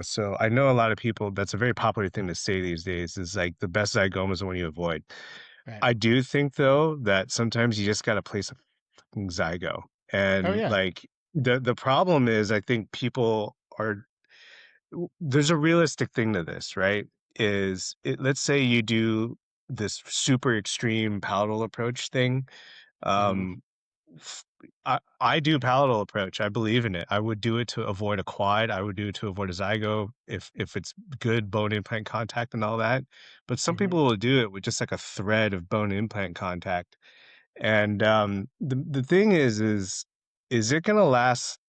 So I know a lot of people, that's a very popular thing to say these days, is like the best zygoma is the one you avoid. Right. I do think though that sometimes you just got to place a fucking zygo. Oh, And yeah. like the problem is I think people are there's a realistic thing to this, right? Let's say you do this super extreme palatal approach thing. Mhm. Um F I do palatal approach, I believe in it. I would do it to avoid a quad, I would do it to avoid a zygo if it's good bone implant contact and all that, but some Mhm. people will do it with just like a thread of bone implant contact, and, the thing is it gonna last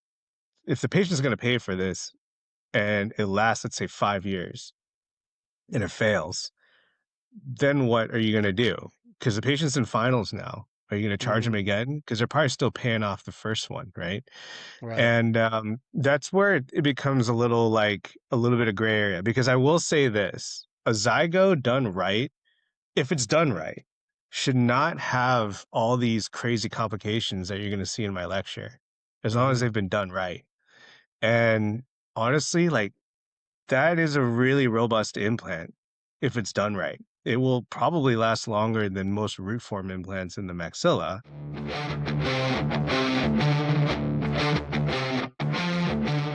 if the patient's gonna pay for this and it lasts, let's say, 5 years and it fails, then what are you gonna do? Because the patient's in finals now. Are you gonna charge Mhm. them again? Because 'Cause they're probably still paying off the first one, right? Right. And, that's where it becomes a little, like, a little bit of gray area, because I will say this, a zygo done right, if it's done right, should not have all these crazy complications that you're gonna see in my lecture, as long as Mhm. they've been done right. And honestly, like, that is a really robust implant if it's done right. It will probably last longer than most root form implants in the maxilla.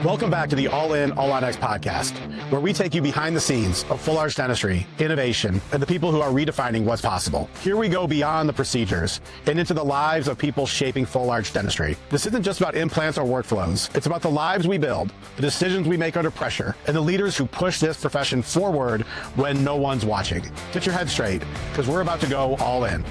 Welcome back to the All In, All On X podcast, where we take you behind the scenes of full arch dentistry, innovation, and the people who are redefining what's possible. Here we go beyond the procedures and into the lives of people shaping full arch dentistry. This isn't just about implants or workflows. It's about the lives we build, the decisions we make under pressure, and the leaders who push this profession forward when no one's watching. Get your head straight, because we're about to go all in.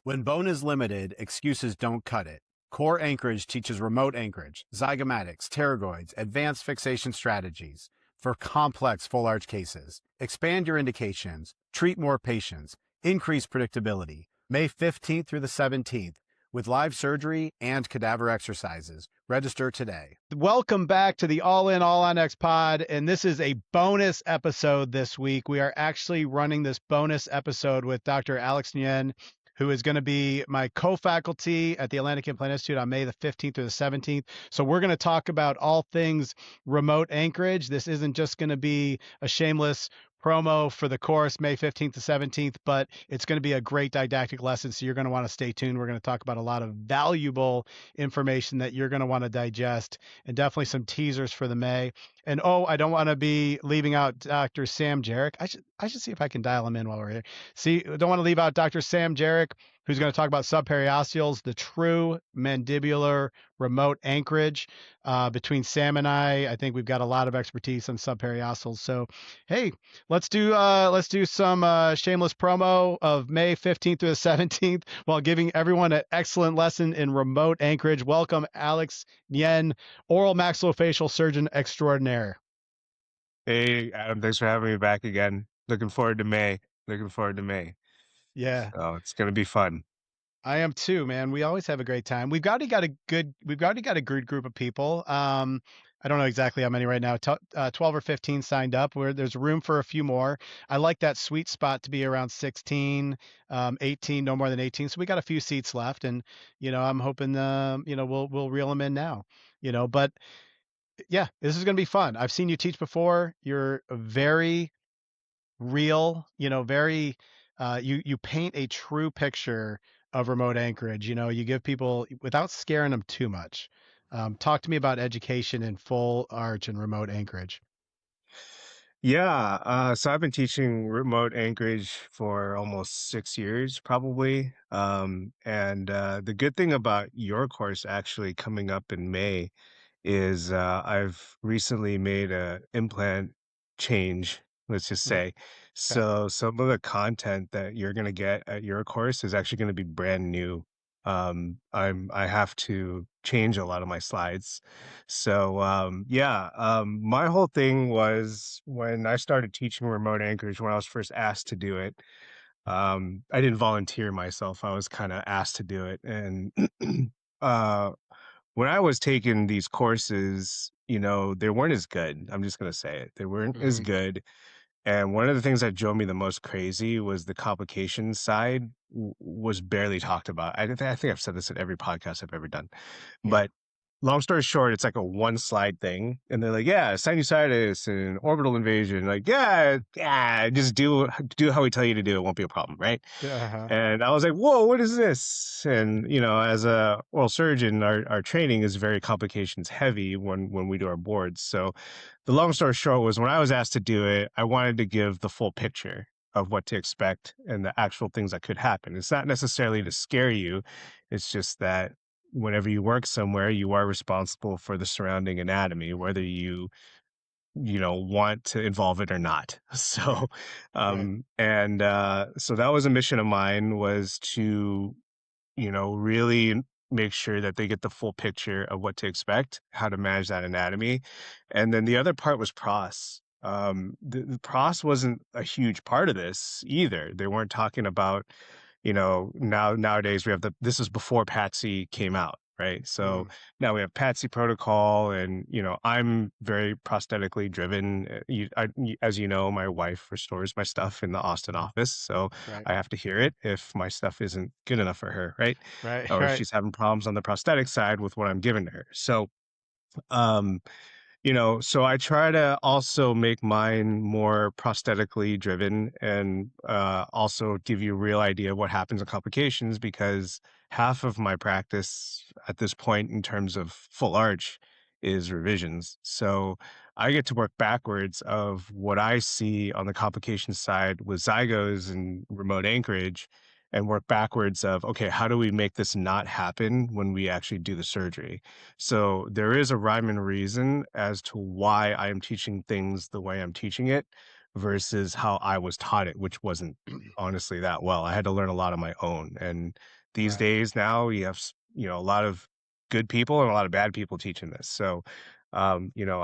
When bone is limited, excuses don't cut it. Core Anchorage teaches remote anchorage, zygomatics, pterygoids, advanced fixation strategies for complex full arch cases. Expand your indications, treat more patients, increase predictability. May 15th through the 17th with live surgery and cadaver exercises. Register today. Welcome back to the All In, All On X pod. And this is a bonus episode this week. We are actually running this bonus episode with Dr. Alex Nguyen, who is going to be my co-faculty at the Atlantic Implant Institute on May the 15th through the 17th. So we're going to talk about all things remote anchorage. This isn't just going to be a shameless promo for the course May 15th to 17th, but it's going to be a great didactic lesson. So you're going to want to stay tuned. We're going to talk about a lot of valuable information that you're going to want to digest, and definitely some teasers for the May. And oh, I don't want to be leaving out Dr. Sam Jarek. I should see if I can dial him in while we're here. See, don't want to leave out Dr. Sam Jarek, who's going to talk about subperiosteals, the true mandibular remote anchorage. Between Sam and I think we've got a lot of expertise on subperiosteals. So, hey, let's do some shameless promo of May 15th through the 17th while giving everyone an excellent lesson in remote anchorage. Welcome, Alex Nguyen, oral maxillofacial surgeon extraordinaire. Hey, Adam, thanks for having me back again. Looking forward to May. Looking forward to May. Yeah. So it's gonna be fun. I am too, man. We always have a great time. We've already got a good group of people. I don't know exactly how many right now. 12 or 15 signed up. Where there's room for a few more. I like that sweet spot to be around 16, 18, no more than 18. So we got a few seats left, and I'm hoping we'll reel them in now. But yeah, this is going to be fun. I've seen you teach before. You're very real, very you paint a true picture of remote anchorage. You give people without scaring them too much. Talk to me about education in full arch and remote anchorage. Yeah, so I've been teaching remote anchorage for almost 6 years, probably. And the good thing about your course actually coming up in May is I've recently made a implant change, let's just Mm, say. okay. So some of the content that you're gonna get at your course is actually gonna be brand new. I have to change a lot of my slides. So yeah, my whole thing was when I started teaching remote anchorage, when I was first asked to do it, I didn't volunteer myself. I was kind of asked to do it. And uh when I was taking these courses, they weren't as good. I'm just gonna say it. They weren't as Hmm. good. And one of the things that drove me the most crazy was the complications side was barely talked about. I think I've said this in every podcast I've ever done. Yeah. But long story short, it's like a one slide thing. And they're like, yeah, sinusitis and orbital invasion. Like, yeah, yeah, just do how we tell you to do. It won't be a problem, right? Uh-huh. And I was like, whoa, what is this? And, as a oral surgeon, our training is very complications heavy when we do our boards. So the long story short was when I was asked to do it, I wanted to give the full picture of what to expect and the actual things that could happen. It's not necessarily to scare you. It's just that whenever you work somewhere, you are responsible for the surrounding anatomy, whether you want to involve it or not. Right. So, Right. so that was a mission of mine, was to really make sure that they get the full picture of what to expect, how to manage that anatomy. And then the other part was pros. The pros wasn't a huge part of this either. They weren't talking about, nowadays we have this is before Patsy came out, right? So Mm, now we have Patsy protocol, and I'm very prosthetically driven. As you know, my wife restores my stuff in the Austin office, so right. I have to hear it if my stuff isn't good enough for her, right? Right. Or if Right. she's having problems on the prosthetic side with what I'm giving to her. So, um, so I try to also make mine more prosthetically driven, and also give you a real idea of what happens in complications, because half of my practice at this point in terms of full arch is revisions. So I get to work backwards of what I see on the complication side with Zygos and remote anchorage, and work backwards of, okay, how do we make this not happen when we actually do the surgery? So there is a rhyme and reason as to why I am teaching things the way I'm teaching it versus how I was taught it, which wasn't honestly that well. I had to learn a lot on my own. And these Right. days now you have, a lot of good people and a lot of bad people teaching this. So, I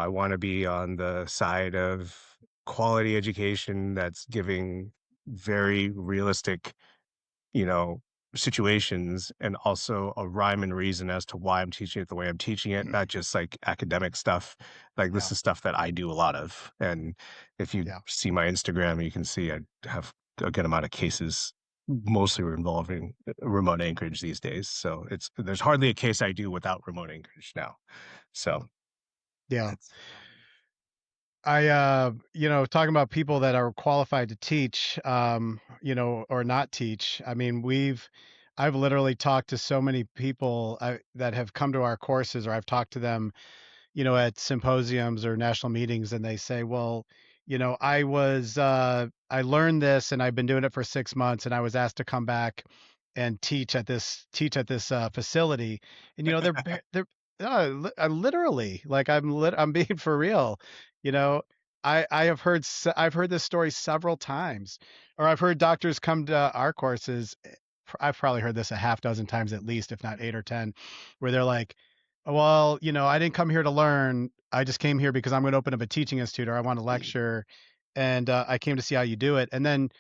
want to be on the side of quality education that's giving very realistic, you know, situations, and also a rhyme and reason as to why I'm teaching it the way I'm teaching it, not just like academic stuff. Like this Yeah. is stuff that I do a lot of. And if you Yeah. see my Instagram, you can see I have a good amount of cases mostly involving remote anchorage these days. So there's hardly a case I do without remote anchorage now. So Yeah. that's Talking about people that are qualified to teach, or not teach. I mean, I've literally talked to so many people that have come to our courses, or I've talked to them, at symposiums or national meetings, and they say, well, I learned this and I've been doing it for 6 months, and I was asked to come back and teach at this facility. And, literally, like I'm being for real, you know, I've heard this story several times, or I've heard doctors come to our courses. I've probably heard this a half dozen times at least, if not 8 or 10, where they're like, well, I didn't come here to learn. I just came here because I'm going to open up a teaching institute, or I want to lecture, and I came to see how you do it. And then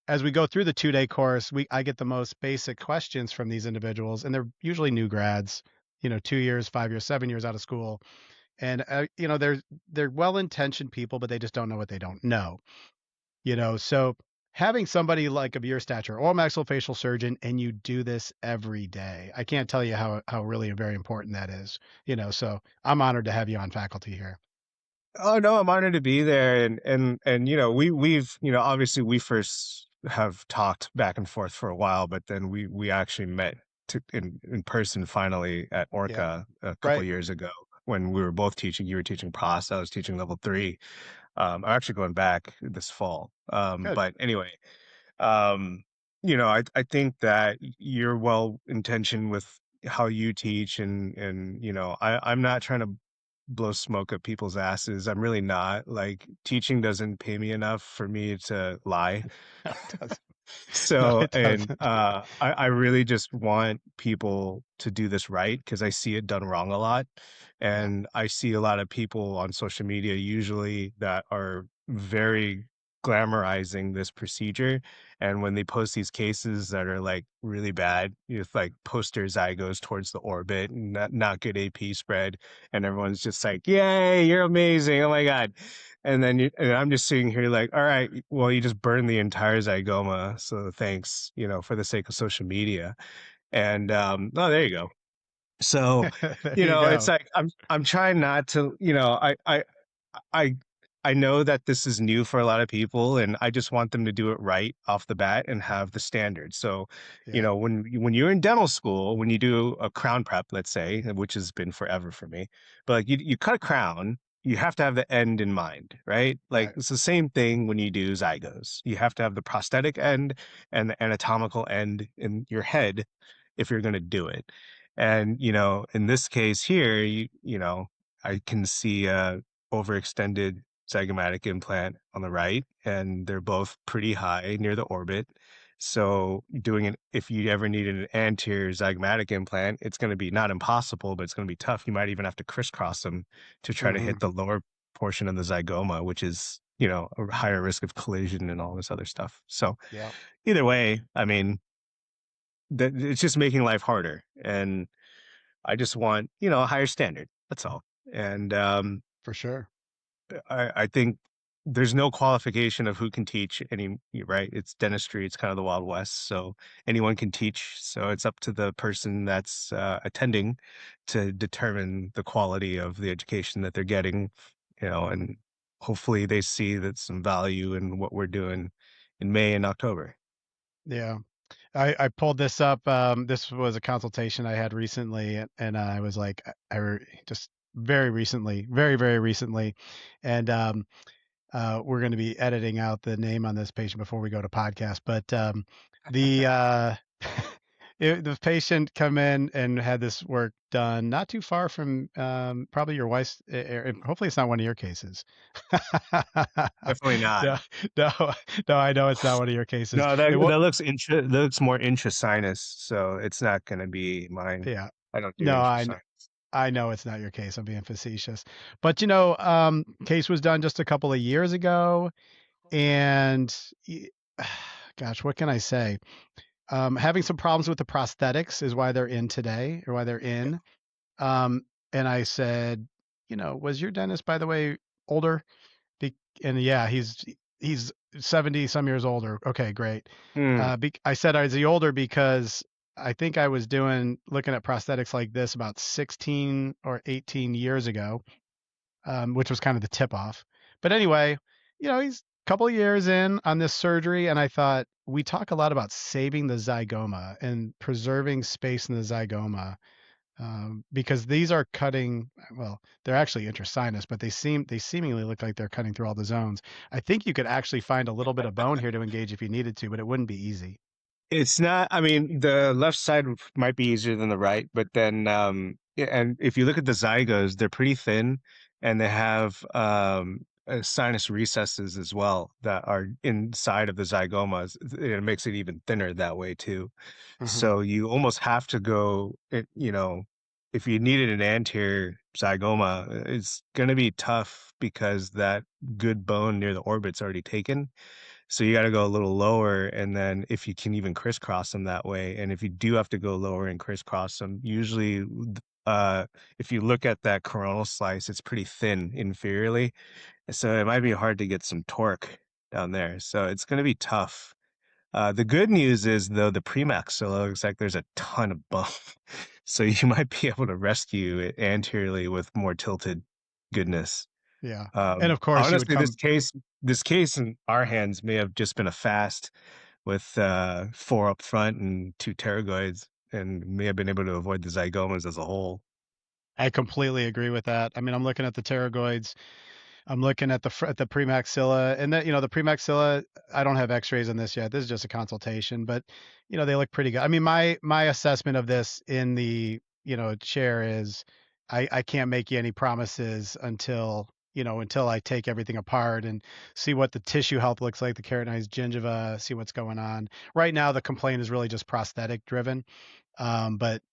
as we go through the 2-day course, I get the most basic questions from these individuals, and they're usually new grads, 2 years, 5 years, 7 years out of school, and they're well-intentioned people, but they just don't know what they don't know. So having somebody like of your stature, or maxillofacial surgeon, and you do this every day, I can't tell you how really very important that is. So I'm honored to have you on faculty here. Oh no, I'm honored to be there. And we've obviously we first have talked back and forth for a while, but then we actually met in person finally at Yeah. Orca a couple Right. of years ago, when we were both teaching. You were teaching pros, I was teaching level 3. I'm actually going back this fall. Good. But anyway, um, I think that you're well intentioned with how you teach, and I'm not trying to blow smoke up people's asses. I'm really not. Like, teaching doesn't pay me enough for me to lie. No, it doesn't. No, So, it and doesn't. I really just want people to do this right, because I see it done wrong a lot. Yeah. And I see a lot of people on social media usually that are very glamorizing this procedure. And when they post these cases that are like really bad, with like poster zygos towards the orbit and not good AP spread, and everyone's just like, "Yay, you're amazing! Oh my god!" And I'm just sitting here like, all right, well, you just burned the entire zygoma, so thanks, for the sake of social media. And oh, there you go. So, There you it's go. like I'm trying not to, I I know that this is new for a lot of people, and I just want them to do it right off the bat and have the standard. So, Yeah. when you're in dental school, when you do a crown prep, let's say, which has been forever for me, but like you cut a crown, you have to have the end in mind, right? Like Right. it's the same thing when you do Zygos. You have to have the prosthetic end and the anatomical end in your head if you're going to do it. And, in this case here, I can see a overextended zygomatic implant on the right, and they're both pretty high near the orbit. So if you ever needed an anterior zygomatic implant, it's going to be not impossible, but it's going to be tough. You might even have to crisscross them to try to Hmm. hit the lower portion of the zygoma, which is, a higher risk of collision and all this other stuff. So Yeah, either way, I mean, it's just making life harder. And I just want, a higher standard. That's all. And for sure. I think there's no qualification of who can teach right? It's dentistry. It's kind of the Wild West. So anyone can teach. So it's up to the person that's attending to determine the quality of the education that they're getting, and hopefully they see that some value in what we're doing in May and October. Yeah. I pulled this up. This was a consultation I had recently, and I was like, just very recently, very, very recently. And we're going to be editing out the name on this patient before we go to podcast. But the the patient come in and had this work done not too far from probably your wife's. Hopefully, it's not one of your cases. Definitely not. No, no, no. I know it's not one of your cases. No, It that looks more intrasinus, so it's not gonna be mine. Yeah. I don't do No, intrasinus. I know it's not your case. I'm being facetious. But case was done just a couple of years ago, and y- gosh, what can I say? Having some problems with the prosthetics is why they're in today, or why they're Yeah. in. Um, and I said, was your dentist, by the way, older? And yeah, he's 70 some years older. Okay, great. Hmm. I said, is he older because I think I was looking at prosthetics like this about 16 or 18 years ago, which was kind of the tip off. But anyway, he's a couple of years in on this surgery, and I thought we talk a lot about saving the zygoma and preserving space in the zygoma, because these are cutting. Well, they're actually intersinus, but they seemingly look like they're cutting through all the zones. I think you could actually find a little bit of bone here to engage if you needed to, but it wouldn't be easy. It's not I mean, the left side might be easier than the right, but then, yeah, and if you look at the zygos, they're pretty thin, and they have, sinus recesses as well that are inside of the zygomas. It makes it even thinner that way too. Hmm. So you almost have to go if you needed an anterior zygoma, it's gonna be tough because that good bone near the orbit's already taken. So you gotta go a little lower, and then if you can even crisscross them that way, and if you do have to go lower and crisscross them, usually, if you look at that coronal slice, it's pretty thin inferiorly, so it might be hard to get some torque down there, so it's gonna be tough. The good news is, though, the premaxilla looks like there's a ton of bone, so you might be able to rescue it anteriorly with more tilted goodness. Yeah, and of course you would Honestly, come. this case in our hands may have just been a fast with, 4 up front and 2 pterygoids, and may have been able to avoid the zygomas as a whole. I completely agree with that. I mean, I'm looking at the pterygoids. I'm looking at at the premaxilla, and that the premaxilla. I don't have X-rays on this yet. This is just a consultation, but they look pretty good. I mean, my assessment of this in the chair is, I can't make you any promises until I take everything apart and see what the tissue health looks like, the keratinized gingiva, see what's going on. Right now, the complaint is really just prosthetic driven, but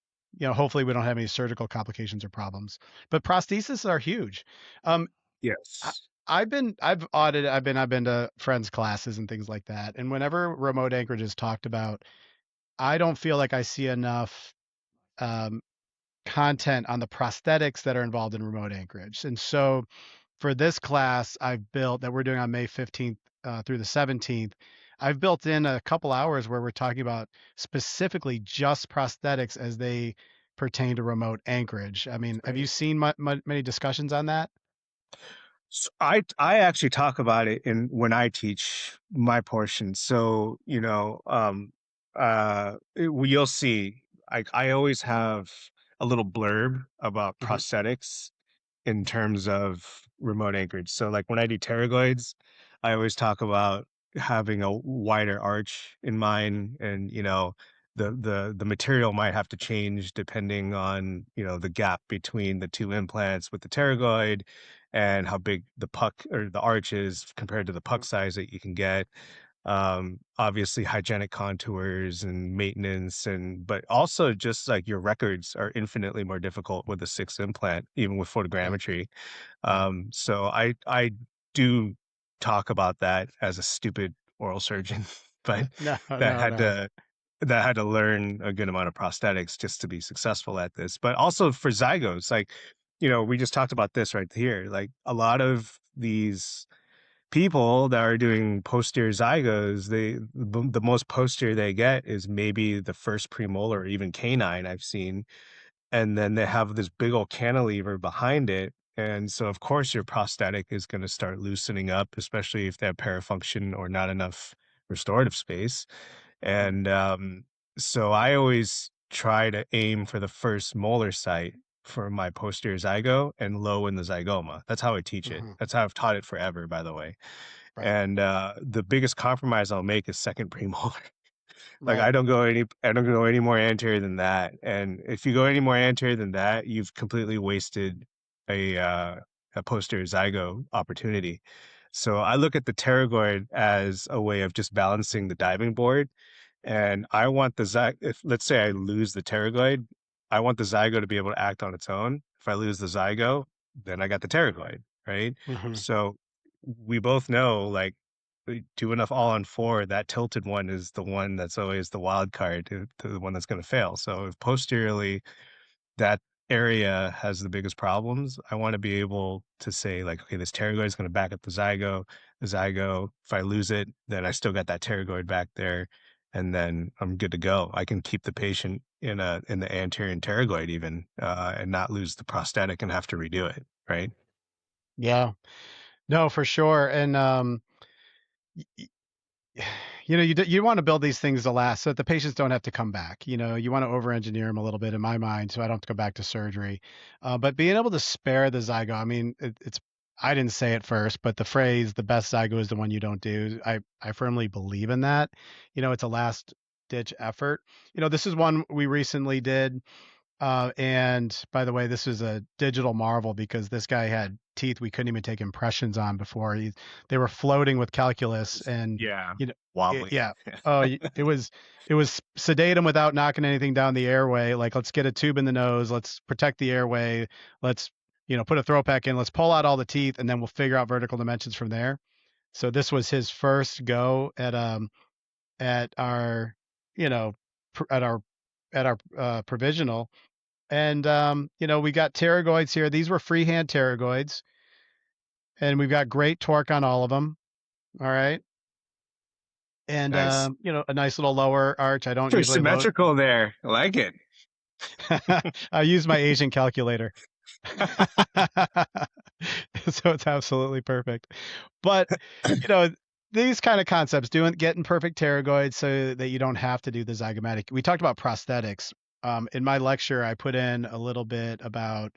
hopefully we don't have any surgical complications or problems. But prostheses are huge. Um, I Yes. I've been to friends' classes and things like that, and whenever remote anchorage is talked about, I don't feel like I see enough, um, content on the prosthetics that are involved in remote anchorage. And so for this class I've built that we're doing on May 15th through the 17th, I've built in a couple hours where we're talking about specifically just prosthetics as they pertain to remote anchorage. I mean, have you Right. seen many discussions on that? So I actually talk about it in when I teach my portion. So, you'll see, I always have a little blurb about Hmm. prosthetics in terms of remote anchorage. So like when I do pterygoids, I always talk about having a wider arch in mind, and the material might have to change depending on, the gap between the two implants with the pterygoid and how big the puck or the arch is compared to the puck size that you can get. Obviously hygienic contours and maintenance, but also just like your records are infinitely more difficult with a sixth implant, even with Yeah, photogrammetry. yeah. So I do talk about that as a stupid oral surgeon, but No, that no, had no. to that had to learn a good amount of prosthetics just to be successful at this. But also for Zygos, like, we just talked about this right here. Like a lot of these people that are doing posterior Zygos, the most posterior they get is maybe the first premolar or even canine I've seen, and then they have this big old cantilever behind it. And so, of course, your prosthetic is going to start loosening up, especially if they have parafunction or not enough restorative space. Mhm, And so I always try to aim for the first molar site for my posterior zygo and low in the zygoma. That's how I teach it. mhm. That's how I've taught it forever, by the way. Right, And the biggest compromise I'll make is second premolar. Like, right. I don't go any more anterior than that, and if you go any more anterior than that, you've completely wasted a, uh, a posterior zygo opportunity. So I look at the pterygoid as a way of just balancing the diving board, and I want the if let's say I lose the pterygoid, I want the zygo to be able to act on its own. If I lose the zygo, then I got the pterygoid, right? Mhm. So we both know, like, do enough all on four, that tilted one is the one that's always the wild card to the one that's going to fail. So if posteriorly that area has the biggest problems, I want to be able to say like, okay, this pterygoid is going to back up the zygo. The zygo, if I lose it, then I still got that pterygoid back there, and then I'm good to go. I can keep the patient in the anterior pterygoid even, and not lose the prosthetic and have to redo it. Right. Yeah. No, for sure. And you want to build these things to last so that the patients don't have to come back. You want to over engineer them a little bit in my mind so I don't have to go back to surgery. But being able to spare the zygo, I mean, I didn't say it first, but the phrase "the best zygo is the one you don't do." I firmly believe in that. It's a last ditch effort. This is one we recently did. And by the way, this was a digital marvel because this guy had teeth we couldn't even take impressions on before. They were floating with calculus, and Yeah. you know, Wobbly. yeah. It was sedate him without knocking anything down the airway. Like, let's get a tube in the nose, let's protect the airway, let's put a throw pack in, let's pull out all the teeth, and then we'll figure out vertical dimensions from there. So this was his first go at our you know at our provisional, and we got pterygoids here. These were freehand pterygoids, and we've got great torque on all of them. All right. And Nice. a nice little lower arch. I don't Pretty usually load. symmetrical there. I like it. I use my Asian calculator. So it's absolutely perfect. But, you know, these kind of concepts, getting perfect pterygoids so that you don't have to do the zygomatic. We talked about prosthetics. In my lecture, I put in a little bit about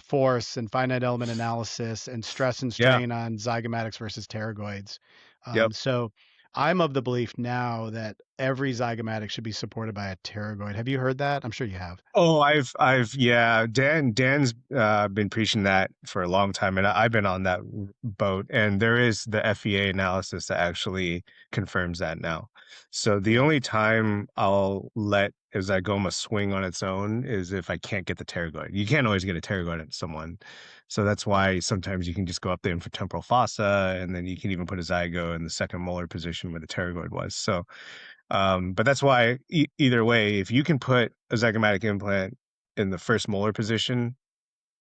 force and finite element analysis and stress and Yeah. strain on zygomatics versus pterygoids. Yep. So I'm of the belief now that every zygomatic should be supported by a pterygoid. Have you heard that? I'm sure you have. Oh, yeah, Dan's been preaching that for a long time, and I've been on that boat. And there is the FEA analysis that actually confirms that now. So the Yeah. only time I'll let a zygoma swing on its own is if I can't get the pterygoid. You can't always get a pterygoid in someone, so that's Right. why sometimes you can just go up the infratemporal fossa, and then you can even put a zygo in the second molar position where the pterygoid was. So but that's why either way, if you can put a zygomatic implant in the first molar position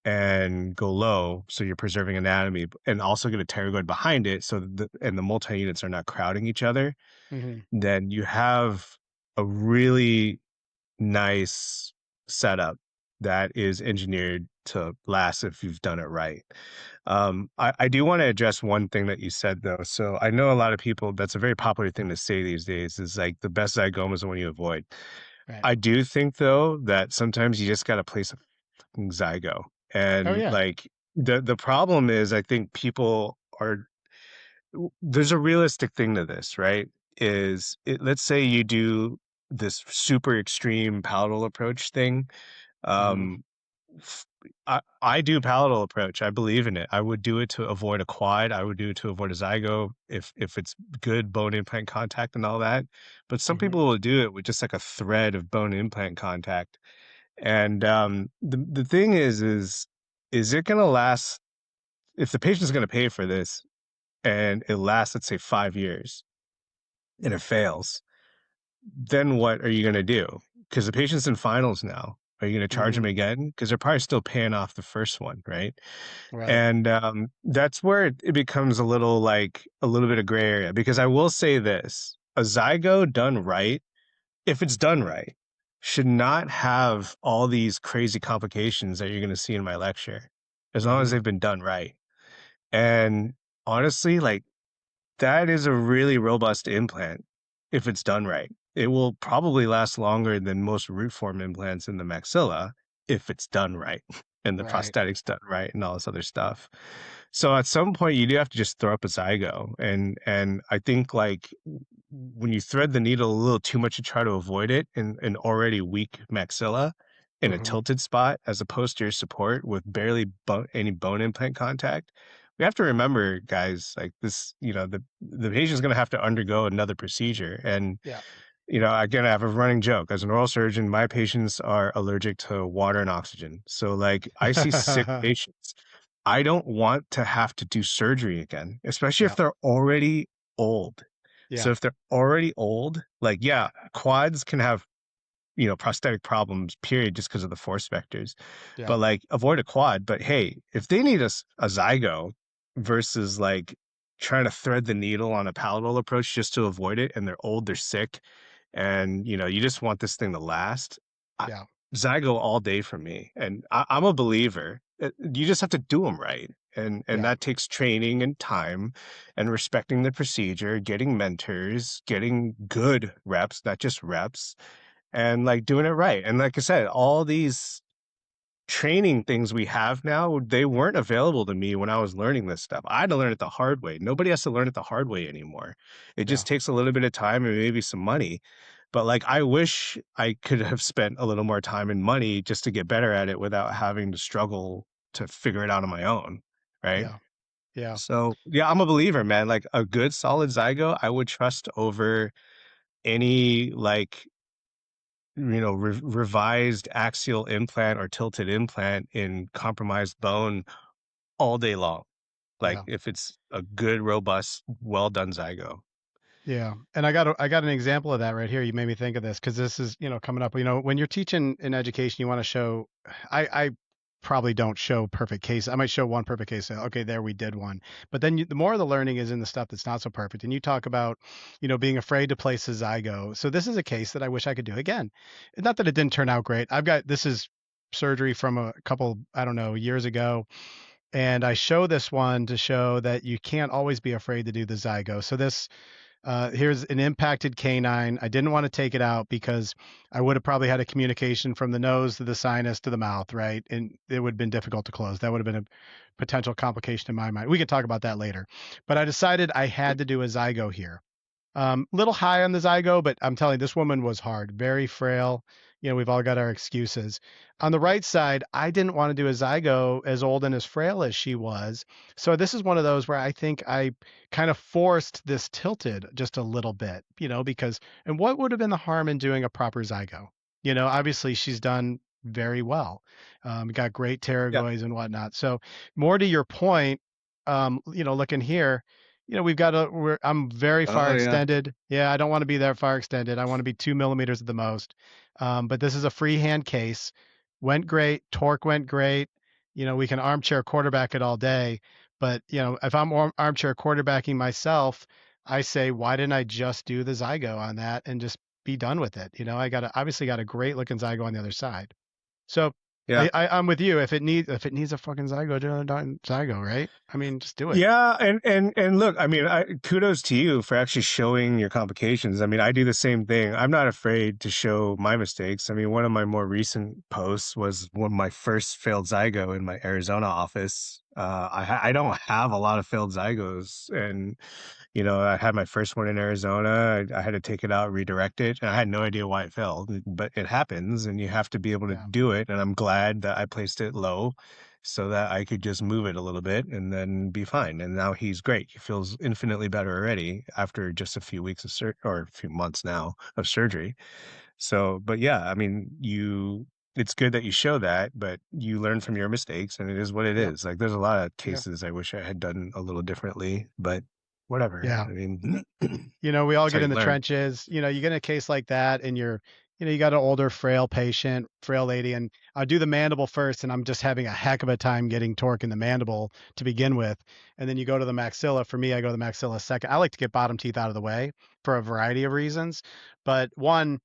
and go low, so you're preserving anatomy, and also get a pterygoid behind it, so and the multi units are not crowding each other, Hmm. then you have a really nice setup that is engineered to last if you've done it right. I do want to address one thing that you said though. So I know a lot of people, that's a very popular thing to say these days, is like the best zygoma is the one you avoid. Right. I do think though that sometimes you just got to place a fucking zygo. Oh And yeah. like the problem is I think people are there's a realistic thing to this, right? Let's say you do this super extreme palatal approach thing. Hmm. Um, I do palatal approach. I believe in it. I would do it to avoid a quad. I would do it to avoid a zygo if it's good bone implant contact and all that. But some Hmm. people will do it with just like a thread of bone implant contact. And the thing is it going to last if the patient's going to pay for this and it lasts, let's say 5 years and it fails, then what are you going to do? Because the patient's in finals now. Are you going to charge them Hmm. again? Because they're probably still paying off the first one, right? Right. And that's where it becomes a little like a little bit of gray area. Because I will say this: a zygo done right, if it's done right, should not have all these crazy complications that you're going to see in my lecture, as long as Hmm. they've been done right. And honestly, like that is a really robust implant if it's done right. It will probably last longer than most root form implants in the maxilla if it's done right and the Right. prosthetic's done right and all this other stuff. So at some point you do have to just throw up a zygo. And I think like when you thread the needle a little too much to try to avoid it in an already weak maxilla in a Hmm. tilted spot as a posterior support with barely any bone implant contact, we have to remember, guys, like this, the patient's going to have to undergo another procedure. And, Yeah. again, I have a running joke. As an oral surgeon, my patients are allergic to water and oxygen. So, like, I see sick patients. I don't want to have to do surgery again, especially if Yeah. they're already old. So, Yeah. if they're already old, like, yeah, quads can have prosthetic problems, period, just because of the force vectors. Yeah. But like avoid a quad. But hey, if they need a zygo versus like trying to thread the needle on a palatal approach just to avoid it, and they're old, they're sick, and you just want this thing to last, I, Yeah. zygo all day for me. And I'm a believer. You just have to do them right. And Yeah. that takes training and time and respecting the procedure, getting mentors, getting good reps, not just reps, and like doing it right. And like I said, all these training things we have now, they weren't available to me when I was learning this stuff. I had to learn it the hard way. Nobody has to learn it the hard way anymore. It Yeah. just takes a little bit of time and maybe some money. But like I wish I could have spent a little more time and money just to get better at it without having to struggle to figure it out on my own. Right. Yeah. Yeah. So yeah, I'm a believer, man. Like a good solid zygo, I would trust over any like revised axial implant or tilted implant in compromised bone all day long. Like Yeah. if it's a good, robust, well done zygo. Yeah, and I got an example of that right here. You made me think of this because this is, coming up. When you're teaching in education, you want to show. I probably don't show perfect case. I might show one perfect case. Say, okay, there we did one. But then the more of the learning is in the stuff that's not so perfect. And you talk about, being afraid to place a zygo. So this is a case that I wish I could do again. Not that it didn't turn out great. This is surgery from a couple, I don't know, years ago. And I show this one to show that you can't always be afraid to do the zygo. So here's an impacted canine. I didn't want to take it out because I would have probably had a communication from the nose to the sinus to the mouth, right? And it would have been difficult to close. That would have been a potential complication in my mind. We could talk about that later. But I decided I had to do a zygo here. Little high on the zygo, but I'm telling you, this woman was hard, very frail. We've all got our excuses. On the right side, I didn't want to do a zygo as old and as frail as she was. So this is one of those where I think I kind of forced this tilted just a little bit, and what would have been the harm in doing a proper zygo? Obviously she's done very well. Got great Yeah. pterygoids and whatnot. So more to your point, looking here, I'm very far Oh yeah. extended. Yeah, I don't want to be that far extended. I want to be 2 millimeters at the most. But this is a freehand case. Went great. Torque went great. We can armchair quarterback it all day. But, if I'm armchair quarterbacking myself, I say, why didn't I just do the Zygo on that and just be done with it? I obviously got a great looking Zygo on the other side. So Yeah. I'm with you. If it needs a fucking zygo, do a zygo, right? I mean, just do it. Yeah, and look, I mean, kudos to you for actually showing your complications. I mean, I do the same thing. I'm not afraid to show my mistakes. I mean, one of my more recent posts was when my first failed zygo in my Arizona office. I don't have a lot of failed zygos, and I had my first one in Arizona. I had to take it out, redirect it, and I had no idea why it failed, but it happens, and you have to be able to Yeah. do it. And I'm glad that I placed it low so that I could just move it a little bit and then be fine. And now he's great. He feels infinitely better already after just a few weeks of or a few months now of surgery. So, but yeah, I mean, it's good that you show that, but you learn from your mistakes and it is what it Yep. is. Like there's a lot of Yeah. cases I wish I had done a little differently, but whatever. Yeah. I mean, We all that's how get in you the learn. trenches. You get in a case like that and you got an older, frail patient, frail lady, and I do the mandible first, and I'm just having a heck of a time getting torque in the mandible to begin with. And then you go to the maxilla. For me, I go to the maxilla second. I like to get bottom teeth out of the way for a variety of reasons. But one,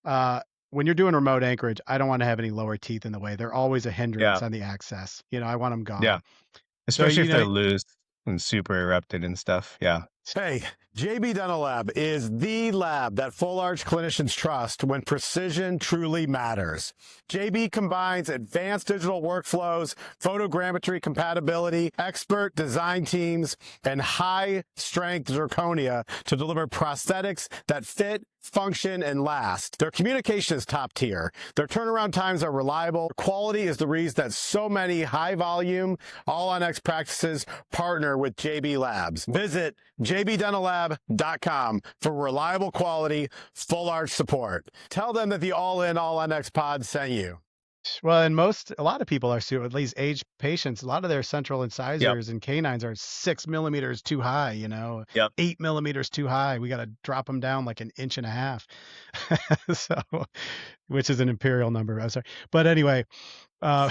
uh, when you're doing remote anchorage, I don't want to have any lower teeth in the way. They're always a Yeah. hindrance on the access. I want them Yeah. gone. So, Especially if they're loose and super erupted and stuff. Yeah. Hey, JB Dental Lab is the lab that full arch clinicians trust when precision truly matters. JB combines advanced digital workflows, photogrammetry compatibility, expert design teams, and high strength zirconia to deliver prosthetics that fit, function, and last. Their communication is top tier. Their turnaround times are reliable. Quality is the reason that so many high volume, all on X practices partner with JB Labs. Visit jbdentallab.com for reliable quality, full arch support. Tell them that the All In All on X pod sent you. Well, and a lot of people are at least aged patients. A lot of their central Yep. incisors and canines are 6 millimeters too high, Yep. 8 millimeters too high. We got to drop them down like an inch and a half. So, which is an imperial number. I'm sorry. But anyway, uh,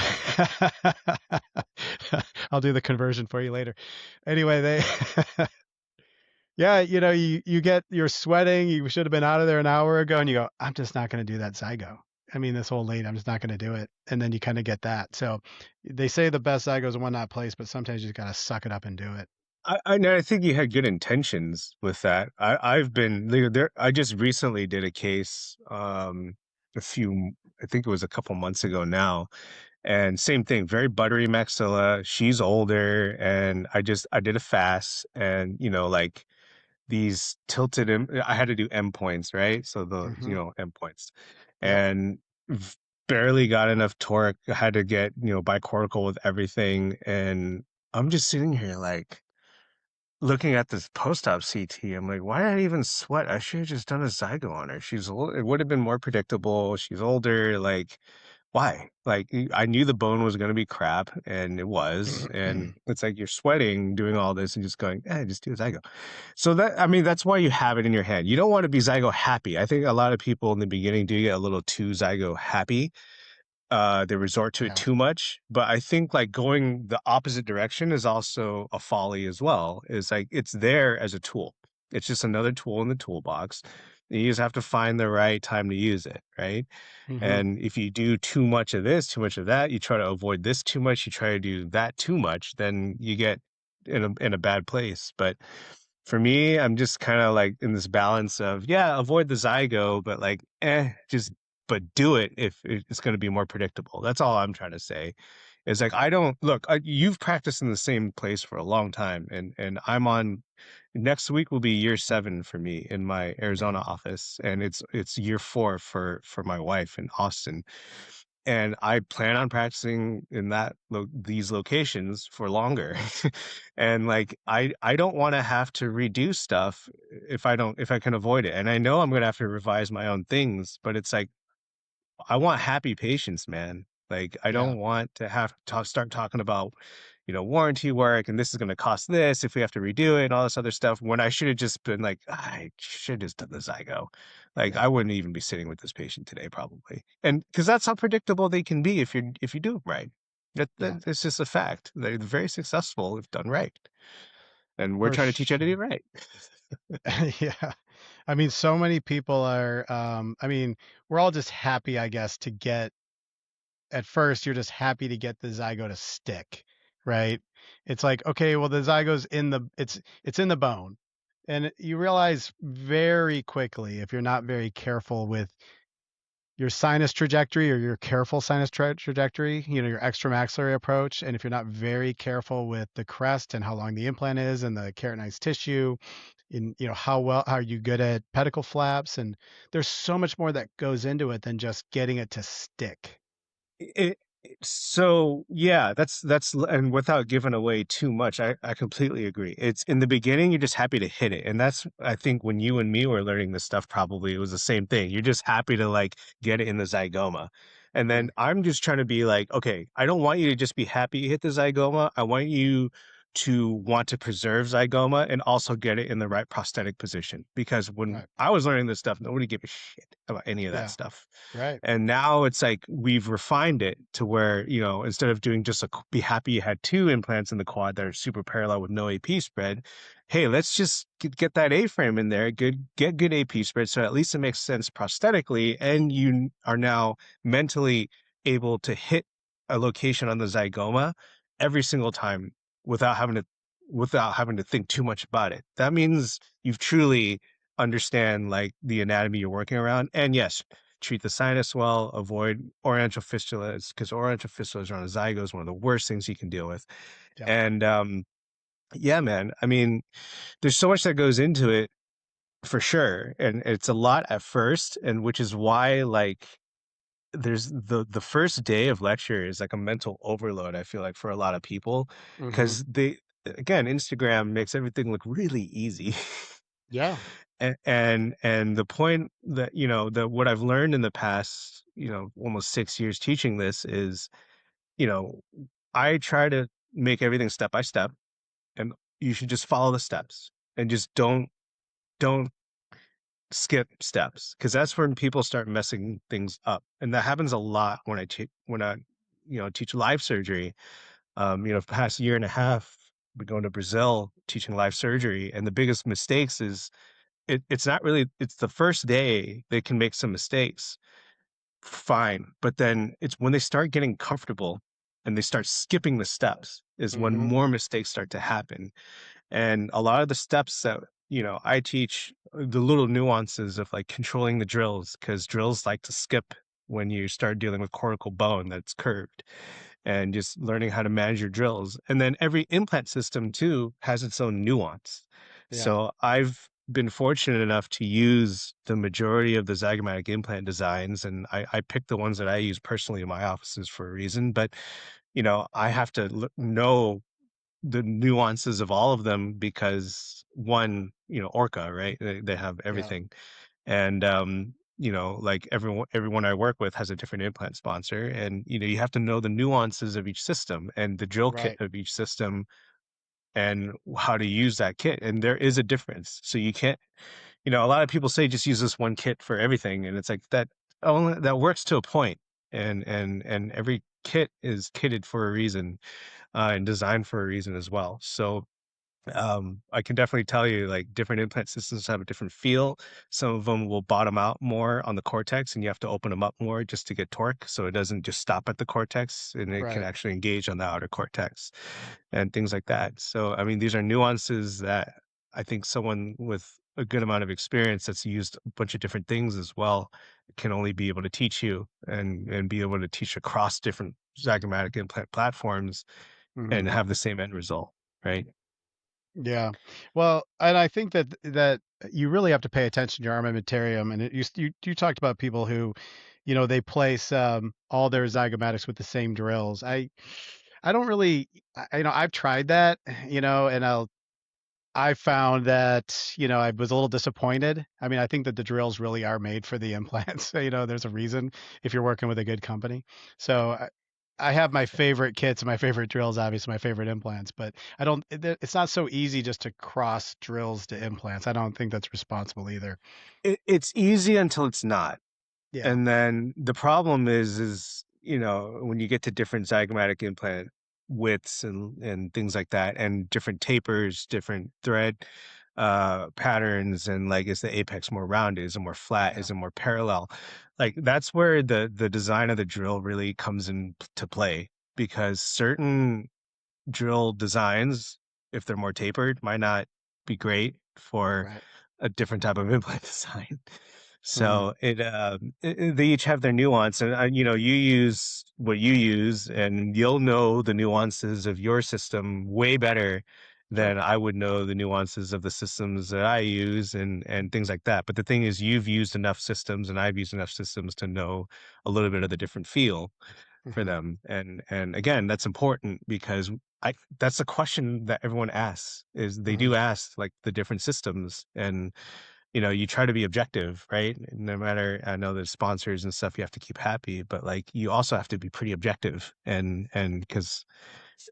I'll do the conversion for you later. Anyway, yeah, you're sweating. You should have been out of there an hour ago, and you go, I'm just not going to do that Zygo. I mean, this whole late, I'm just not going to do it. And then you kind of get that. So they say the best Zygos are one not place, but sometimes you just got to suck it up and do it. I know. I think you had good intentions with that. I've been there. I just recently did a case, a few, I think it was a couple months ago now, and same thing, very buttery maxilla. She's older, and I did a fast, and like these I had to do endpoints, right? So the Hmm. endpoints, Yep. and barely got enough torque. I had to get bicortical with everything, and I'm just sitting here like looking at this post-op CT. I'm like, why did I even sweat? I should have just done a zygo on her. She's old. It would have been more predictable. She's older. Like, why? Like, I knew the bone was going to be crap, and it was. And it's like you're sweating doing all this and just going, just do a zygo. So I mean, that's why you have it in your head. You don't want to be zygo happy. I think a lot of people in the beginning do get a little too zygo happy. They resort to it Yeah. too much, but I think like going the opposite direction is also a folly as well. Is like it's there as a tool. It's just another tool in the toolbox. You just have to find the right time to use it, right? Hmm. And if you do too much of this, too much of that, you try to avoid this too much, you try to do that too much, then you get in a bad place. But for me, I'm just kind of like in this balance of, yeah, avoid the zygo, but like, just, but do it if it's going to be more predictable. That's all I'm trying to say. Is like, I don't look, you've practiced in the same place for a long time, and I'm on, next week will be year 7 for me in my Arizona Yeah. office, and it's year 4 for my wife in Austin. And I plan on practicing in these locations for longer. And like I don't want to have to redo stuff if I can avoid it. And I know I'm going to have to revise my own things, but it's like I want happy patients, man. Like I Yeah. don't want to have to start talking about, warranty work and this is going to cost this if we have to redo it and all this other stuff when I should have just been like, I should have just done the Zygo. Like Yeah. I wouldn't even be sitting with this patient today probably. And because that's how predictable they can be if you do them right. Yeah. That's just a fact. They're very successful if done right. And we're For trying to teach you how to do sure. it right. Yeah. I mean, so many people are, I mean, we're all just happy, I guess, to get at first you're just happy to get the zygo to stick, right? It's like, okay, well the zygo's in the it's in the bone. And you realize very quickly if you're not very careful with your sinus trajectory or your careful sinus trajectory, your extramaxillary approach, and if you're not very careful with the crest and how long the implant is and the keratinized tissue, in how are you good at pedicle flaps, and there's so much more that goes into it than just getting it to stick. So yeah, and without giving away too much, I completely agree. It's in the beginning, you're just happy to hit it. And that's, I think, when you and me were learning this stuff, probably it was the same thing. You're just happy to like get it in the zygoma. And then Mm, I'm just trying to be like, okay, I don't want you to just be happy you hit the zygoma. I want you to want to preserve zygoma and also get it in the right prosthetic position. Because when right. I was learning this stuff, nobody gave a shit about any of that Yeah. stuff. Right. And now it's like we've refined it to where, instead of doing just be happy you had two implants in the quad that are super parallel with no AP spread. Hey, let's just get that A-frame in there, get good AP spread. So at least it makes sense prosthetically. And you are now mentally able to hit a location on the zygoma every single time without having to think too much about it. That means you've truly understand like the anatomy you're working around. And yes, treat the sinus well, avoid oriental fistulas because oriental fistulas around the zygos one of the worst things you can deal with. Yep. And yeah, man, I mean, there's so much that goes into it for sure, and it's a lot at first, and which is why like there's the first day of lecture is like a mental overload. I feel like for a lot of people Hmm. because they again Instagram makes everything look really easy. Yeah. And the point that that what I've learned in the past almost 6 years teaching this is you know I try to make everything step by step, and you should just follow the steps and just don't skip steps because that's when people start messing things up, and that happens a lot when I teach live surgery. For the past year and a half been going to Brazil teaching live surgery, and the biggest mistakes is it's not really it's the first day they can make some mistakes, fine, but then it's when they start getting comfortable and they start skipping the steps is when Hmm. more mistakes start to happen. And a lot of the steps that I teach, the little nuances of like controlling the drills, because drills like to skip when you start dealing with cortical bone that's curved, and just learning how to manage your drills. And then every implant system too has its own nuance. Yeah. So I've been fortunate enough to use the majority of the zygomatic implant designs, and I picked the ones that I use personally in my offices for a reason. But I have to know the nuances of all of them because one, Orca, right? They have Yeah. everything. And like everyone I work with has a different implant sponsor, and you have to know the nuances of each system and the drill kit Right. of each system and how to use that kit. And there is a difference. So you can't, a lot of people say just use this one kit for everything, and it's like that works to a point. And every kit is kitted for a reason, and designed for a reason as well. So I can definitely tell you like different implant systems have a different feel. Some of them will bottom out more on the cortex and you have to open them up more just to get torque. So it doesn't just stop at the cortex and it can Right. actually engage on the outer cortex and things like that. So, I mean, these are nuances that I think someone with a good amount of experience that's used a bunch of different things as well can only be able to teach you, and be able to teach across different zygomatic implant platforms Hmm. and have the same end result, right? Yeah. Well, and I think that you really have to pay attention to your armamentarium. And you talked about people who, they place all their zygomatics with the same drills. I don't really, I've tried that, and I found that, I was a little disappointed. I mean, I think that the drills really are made for the implants. There's a reason if you're working with a good company. So I have my favorite kits and my favorite drills, obviously my favorite implants, but I don't, it's not so easy just to cross drills to implants. I don't think that's responsible either. It's easy until it's not. Yeah. And then the problem is, when you get to different zygomatic implant widths and things like that, and different tapers, different thread, patterns, and like, is the apex more rounded? Is it more flat? Yeah. Is it more parallel? Like that's where the design of the drill really comes into play, because certain drill designs, if they're more tapered, might not be great for Right. a different type of implant design. Mhm. So they each have their nuance, and you use what you use, and you'll know the nuances of your system way better Sure. than I would know the nuances of the systems that I use, and things like that. But the thing is, you've used enough systems, and I've used enough systems to know a little bit of the different feel for Mhm. them. And again, that's important because I that's a question that everyone asks, is they Mhm. do ask like the different systems, and you try to be objective, right? No matter, I know there's sponsors and stuff you have to keep happy, but like you also have to be pretty objective, and because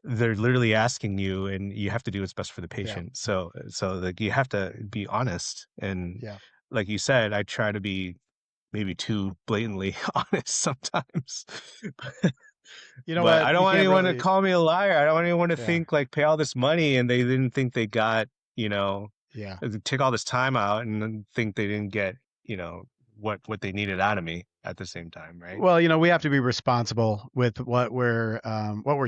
they're literally asking you, and you have to do what's best for the Yeah. patient. So like you have to be honest, and Yeah. like you said, I try to be maybe too blatantly honest sometimes. You know But what? I don't You want can't anyone to really. call me a liar. I don't want anyone to Yeah. think, like, pay all this money and they didn't think they got, you know, Yeah. take all this time out and then think they didn't get, you know, what they needed out of me at the same time, right? Well, we have to be responsible with what we're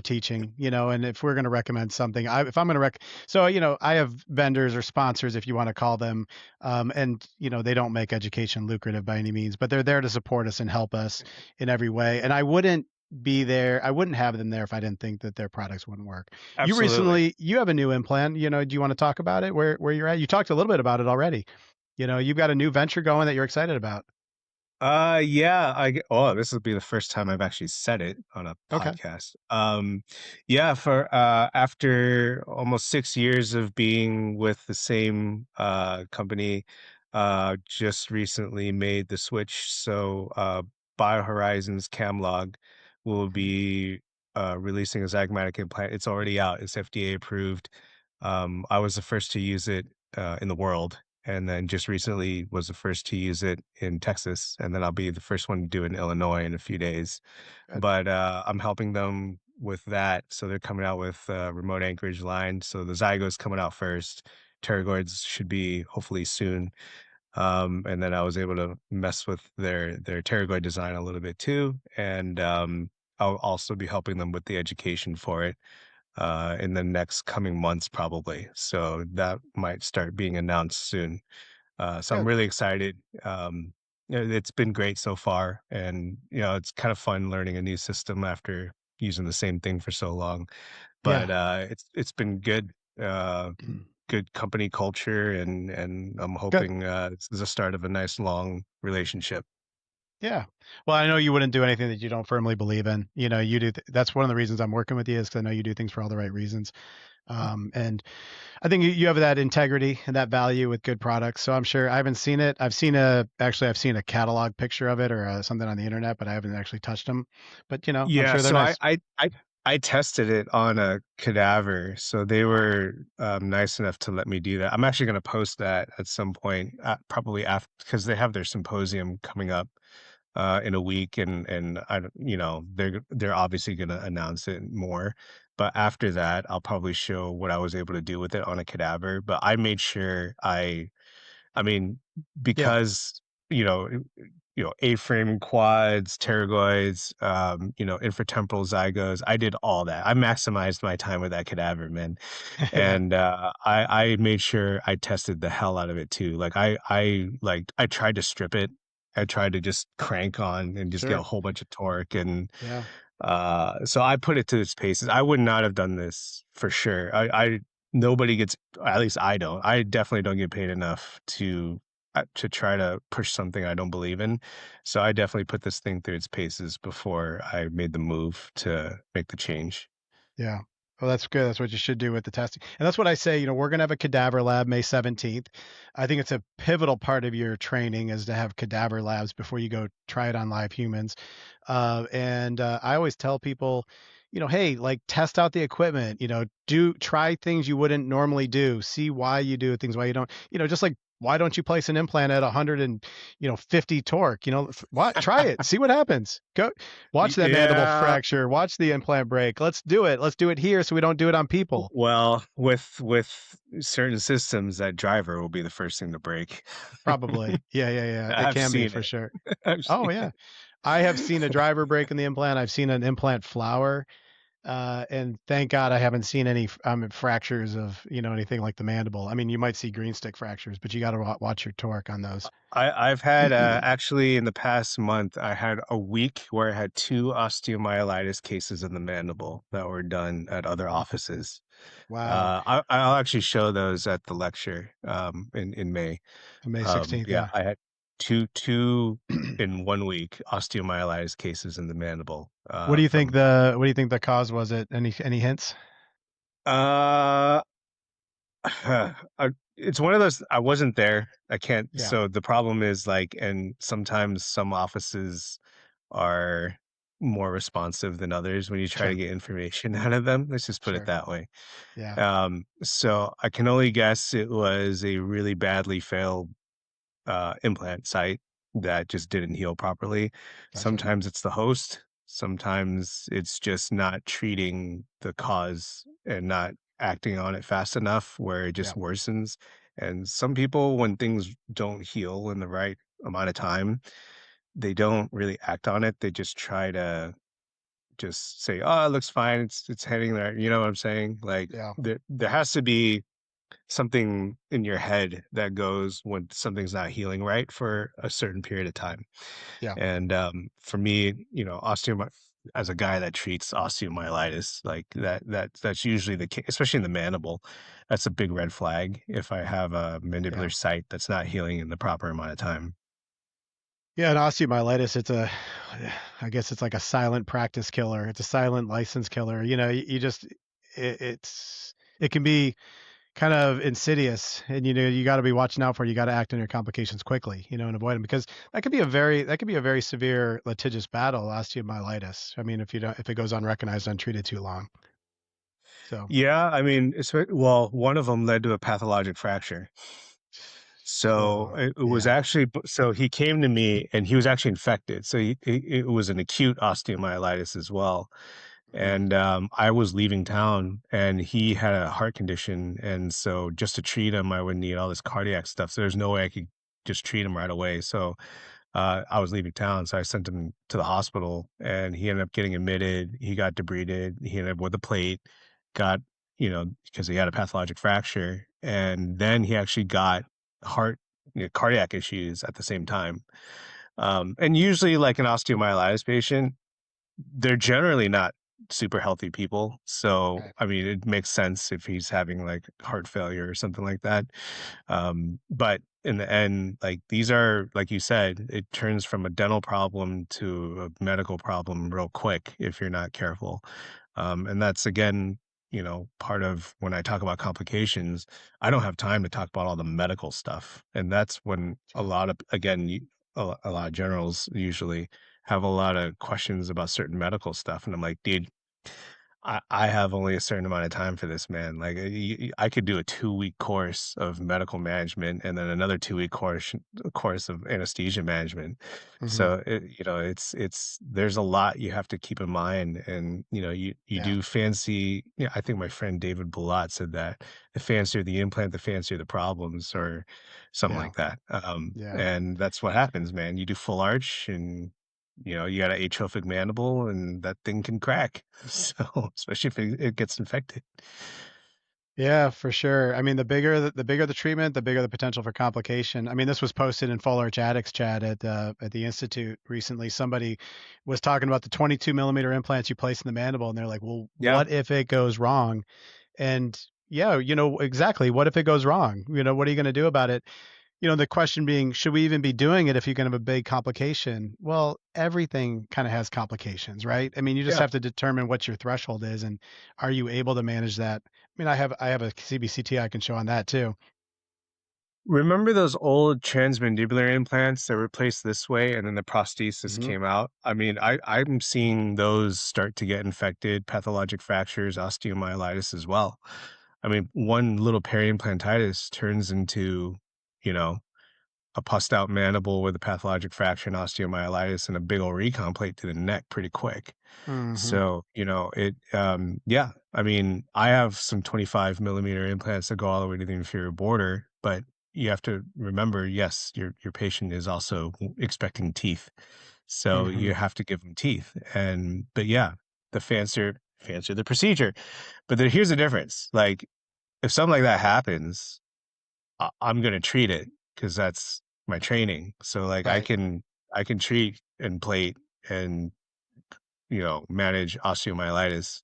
teaching, and if we're going to recommend something, if I'm going to so I have vendors or sponsors, if you want to call them, and they don't make education lucrative by any means, but they're there to support us and help us in every way. And I wouldn't have them there if I didn't think that their products wouldn't work. Absolutely. You have a new implant. Do you want to talk about it? Where you're at? You talked a little bit about it already. You've got a new venture going that you're excited about. Yeah, oh, this will be the first time I've actually said it on a Okay. podcast. Yeah, for after almost 6 years of being with the same company, just recently made the switch. So BioHorizons Camlog will Mhm. be releasing a zygomatic implant. It's already out. It's FDA approved. I was the first to use it in the world, and then just recently was the first to use it in Texas, and then I'll be the first one to do it in Illinois in a few days. Good. But I'm helping them with that, so they're coming out with remote anchorage line. So the Zygos coming out first. Pterygoids should be hopefully soon. And then I was able to mess with their pterygoid design a little bit too, and I'll also be helping them with the education for it in the next coming months, probably. So that might start being announced soon. So I'm Good. really excited. It's been great so far, and it's kind of fun learning a new system after using the same thing for so long. But Yeah. it's been good. Good company culture, and I'm Good. hoping this is the start of a nice long relationship. Yeah. Well, I know you wouldn't do anything that you don't firmly believe in. You do. That's one of the reasons I'm working with you is because I know you do things for all the right reasons. And I think you have that integrity and that value with good products. So I'm sure I haven't seen it. I've seen a catalog picture of it or something on the internet, but I haven't actually touched them. But I'm Yeah, sure they're so nice. I tested it on a cadaver, so they were nice enough to let me do that. I'm actually going to post that at some point, probably after, because they have their symposium coming up in a week, and I don't- they're obviously going to announce it more. But after that, I'll probably show what I was able to do with it on a cadaver. But I made sure I mean, Yeah. because, you know, A-frame quads, pterygoids, infratemporal zygos, I did all that. I maximized my time with that cadaver, man. Yeah. And I made sure I tested the hell out of it too. Like I tried to strip it. I tried to just crank on and just get a Sure. whole bunch of torque, and Yeah. so I put it to its paces. I would not have done this for sure. I nobody gets, at least I don't. I definitely don't get paid enough to try to push something I don't believe in. So I definitely put this thing through its paces before I made the move to make the change. Yeah. Well, that's good. That's what you should do with the testing. And that's what I say, we're going to have a cadaver lab May 17th. I think it's a pivotal part of your training is to have cadaver labs before you go try it on live humans. And I always tell people, hey, like test out the equipment, do try things you wouldn't normally do, see why you do things, why you don't, just like why don't you place an implant at 100 and 50 torque? What? Try it, see what happens. Go watch that mandible Yeah. fracture, watch the implant break. Let's do it. Let's do it here so we don't do it on people. Well, with certain systems, that driver will be the first thing to break. Probably. Yeah, yeah, yeah. It I've can be seen for it. sure. I've Oh seen yeah. it. I have seen a driver break in the implant. I've seen an implant flower. And thank God I haven't seen any fractures of, anything like the mandible. I mean, you might see green stick fractures, but you got to watch your torque on those. I've had actually in the past month, I had a week where I had two osteomyelitis cases in the mandible that were done at other offices. Wow. I'll actually show those at the lecture in May. May 16th. Yeah, Yeah. I had two in 1 week osteomyelitis cases in the mandible from What do you think the cause was? It any hints? uh it's one of those. I wasn't there. I can't. Yeah. So the problem is like, and sometimes some offices are more responsive than others when you try to Sure. get information out of them. Let's just put it Sure. that way. Yeah. So I can only guess it was a really badly failed implant site that just didn't heal properly. Gotcha. Sometimes it's the host, sometimes it's just not treating the cause and not acting on it fast enough where it Yeah. just worsens. And some people, when things don't heal in the right amount of time, they don't really act on it. They just try to just say, "Oh, it looks fine. It's heading there." You know what I'm saying? Like Yeah. there has to be something in your head that goes when something's not healing right for a certain period of time. Yeah. And for me, as a guy that treats osteomyelitis, like that's usually the case, especially in the mandible. That's a big red flag if I have a Yeah. mandibular site that's not healing in the proper amount of time. Yeah, and osteomyelitis, I guess it's like a silent practice killer. It's a silent license killer. You just, it can be kind of insidious, and you got to be watching out for it. You got to act on your complications quickly, and avoid them, because that could be a very severe litigious battle, osteomyelitis. I mean, if it goes unrecognized, untreated too long. So, Yeah, I mean, well, one of them led to a pathologic fracture. So oh it was yeah, actually so he came to me and he was actually infected. So it was an acute osteomyelitis as well. mm, And I was leaving town and he had a heart condition. And so just to treat him, I would need all this cardiac stuff. So there's no way I could just treat him right away. So I was leaving town. So I sent him to the hospital and he ended up getting admitted. He got debrided. He ended up with a plate, got, because he had a pathologic fracture. And then he actually got heart, cardiac issues at the same time. And usually, like an osteomyelitis patient, they're generally not super healthy people. So, right, I mean, it makes sense if he's having like heart failure or something like that. But in the end, like these are, like you said, it turns from a dental problem to a medical problem real quick if you're not careful. And that's again, part of when I talk about complications, I don't have time to talk about all the medical stuff. And that's when a yeah, lot of, again, a lot of generals usually have a lot of questions about certain medical stuff. And I'm like, dude, I have only a certain amount of time for this, man. Like, I could do a 2 week course of medical management and then another 2 week course of anesthesia management. hmm So, there's a lot you have to keep in mind. And, you yeah, do fancy, I think my friend David Bulat said that the fancier the implant, the fancier the problems, or something yeah, like that. yeah. And that's what happens, man. You do full arch and you got an atrophic mandible and that thing can crack. So, especially if it gets infected. Yeah, for sure. I mean, the bigger the treatment, the bigger the potential for complication. I mean, this was posted in Full Arch Addicts chat at the institute recently. Somebody was talking about the 22 millimeter implants you place in the mandible, and they're like, "Well, Yeah. what if it goes wrong?" And yeah, exactly. What if it goes wrong? What are you going to do about it? The question being, should we even be doing it if you can have a big complication? Well, everything kind of has complications, right? I mean, you just Yeah. have to determine what your threshold is, and are you able to manage that? I mean, I have a CBCT I can show on that too. Remember those old transmandibular implants that were placed this way and then the prosthesis Hmm. came out? I mean, I'm seeing those start to get infected, pathologic fractures, osteomyelitis as well. I mean, one little periimplantitis turns into, you know, a pussed out mandible with a pathologic fracture and osteomyelitis and a big old recon plate to the neck pretty quick. Hmm. So, yeah, I mean, I have some 25 millimeter implants that go all the way to the inferior border, but you have to remember, yes, your patient is also expecting teeth. So Hmm. you have to give them teeth. But yeah, the fancier the procedure. But here's the difference. Like, if something like that happens, I'm gonna treat it because that's my training. So like Right. I can treat and plate and manage osteomyelitis.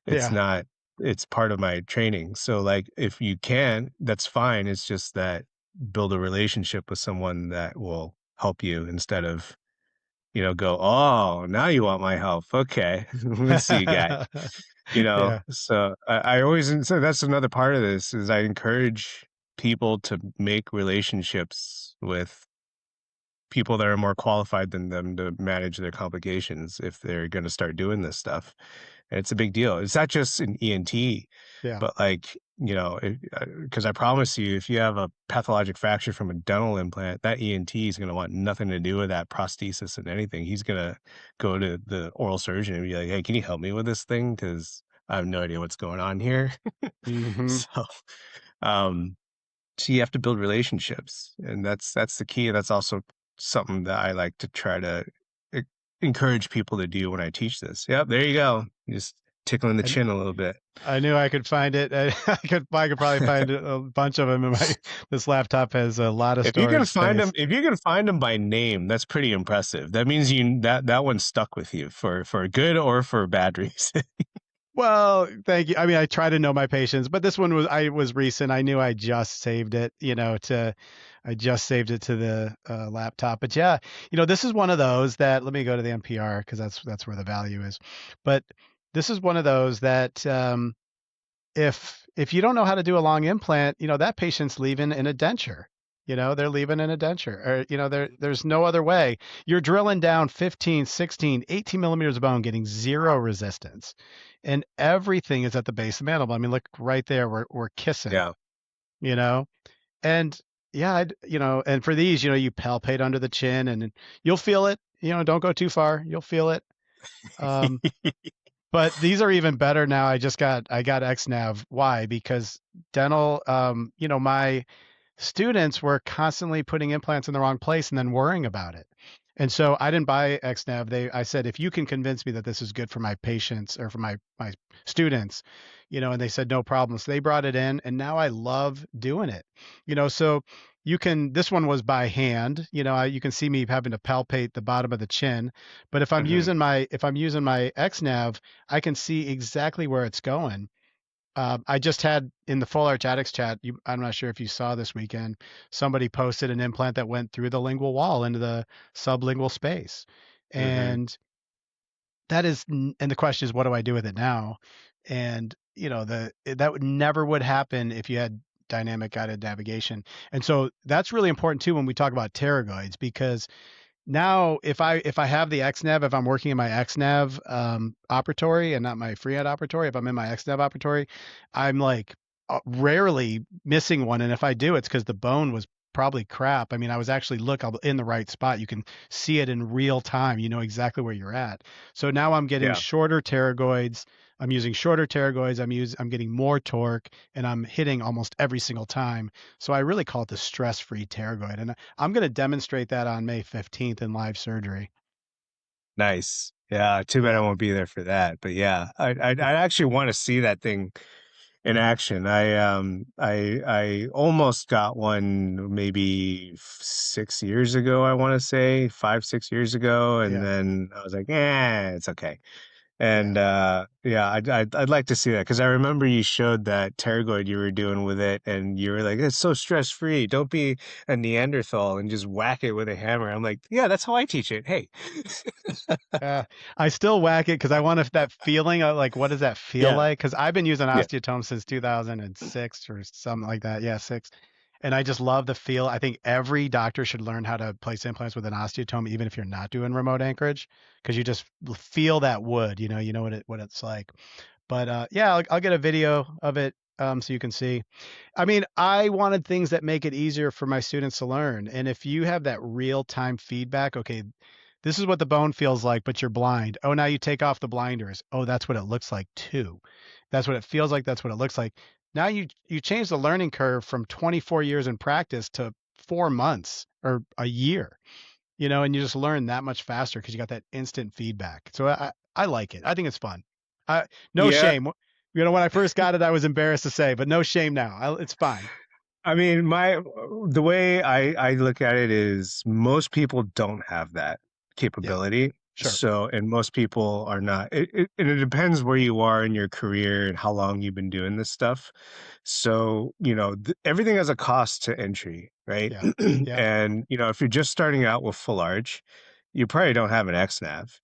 It's Yeah. not it's part of my training. So like if you can, that's fine. It's just that build a relationship with someone that will help you instead of, go, "Oh, now you want my help. Okay. Let's see you got." Yeah. So I always and so that's another part of this is I encourage people to make relationships with people that are more qualified than them to manage their complications if they're gonna start doing this stuff, and it's a big deal. It's not just an ENT, Yeah. but, like, because I promise you, if you have a pathologic fracture from a dental implant, that ENT is gonna want nothing to do with that prosthesis and anything. He's gonna go to the oral surgeon and be like, "Hey, can you help me with this thing? Because I have no idea what's going on here." Hmm. So, um so you have to build relationships, and that's the key, and that's also something that I like to try to e encourage people to do when I teach this. Yep, there you go. Just tickling the And chin a little bit. I knew I could find it. I could probably find a bunch of them in my. This laptop has a lot of If you can storage find them, space. if you can find them by name, that's pretty impressive. That means that one stuck with you for a good or for a bad reason. Well, thank you. I mean, I try to know my patients, but this one was recent. I knew I just saved it, I just saved it to the laptop. But yeah, this is one of those that let me go to the NPR because that's where the value is. But this is one of those that if you don't know how to do a long implant, that patient's leaving in a denture. They're leaving in a denture, or there's no other way. You're drilling down 15, 16, 18 millimeters of bone, getting zero resistance, and everything is at the base of the mandible. I mean, look right there, we're kissing, Yeah. you know, and yeah, and for these, you palpate under the chin, and you'll feel it. Don't go too far, you'll feel it. Um, but these are even better now. I got XNav. Why? Because dental, my students were constantly putting implants in the wrong place and then worrying about it. And so I didn't buy XNav. I said, if you can convince me that this is good for my patients or for my students, and they said no problem. So they brought it in, and now I love doing it. So this one was by hand. You can see me having to palpate the bottom of the chin, but if I'm Mhm. using my XNav, I can see exactly where it's going. I just had in the Full Arch Addicts chat. I'm not sure if you saw this weekend. Somebody posted an implant that went through the lingual wall into the sublingual space, Mhm. and and the question is, what do I do with it now? And that would never would happen if you had dynamic guided navigation. And so that's really important too when we talk about pterygoids, because now if I have the XNav, if I'm working in my XNav operatory and not my freehand operatory, if I'm in my XNav operatory, I'm like rarely missing one. And if I do, it's because the bone was probably crap. I mean, I was actually I'm in the right spot. You can see it in real time. You know exactly where you're at. So now I'm getting Yeah. shorter pterygoids. I'm using shorter pterygoids. I'm getting more torque, and I'm hitting almost every single time. So I really call it the stress-free pterygoid. And I'm going to demonstrate that on May 15th in live surgery. Nice. Yeah, too bad I Yeah. won't be there for that, but yeah, I actually wanna see that thing in action. I almost got one maybe 6 years ago, I wanna say, 5, 6 years ago, and Yeah. then I was like, "Eh, it's okay." And, Yeah. yeah, I'd like to see that because I remember you showed that pterygoid you were doing with it, and you were like, "It's so stress-free. Don't be a Neanderthal and just whack it with a hammer." I'm like, "Yeah, that's how I teach it. Hey." I still whack it because I want that feeling of like, what does that feel Yeah, like? Because I've been using yeah. osteotome since 2006 or something like that. Yeah, six. And I just love the feel. I think every doctor should learn how to place implants with an osteotome, even if you're not doing remote anchorage, because you just feel that wood. You know what it's like. But yeah, I'll get a video of it so you can see. I mean, I wanted things that make it easier for my students to learn. And if you have that real time feedback, okay, this is what the bone feels like, but you're blind. Oh, now you take off the blinders. Oh, that's what it looks like too. That's what it feels like. That's what it looks like. Now you change the learning curve from 24 years in practice to 4 months or a year, and you just learn that much faster because you got that instant feedback. So I like it. I think it's fun. No Yeah, shame. When I first got it, I was embarrassed to say, but no shame now. It's fine. I mean, the way I look at it is most people don't have that Yeah, capability. sure. So, and most people are not. And it depends where you are in your career and how long you've been doing this stuff. So, everything has a cost to entry, right? Yeah, yeah, And, if you're just starting out with full arch, you probably don't have an XNav.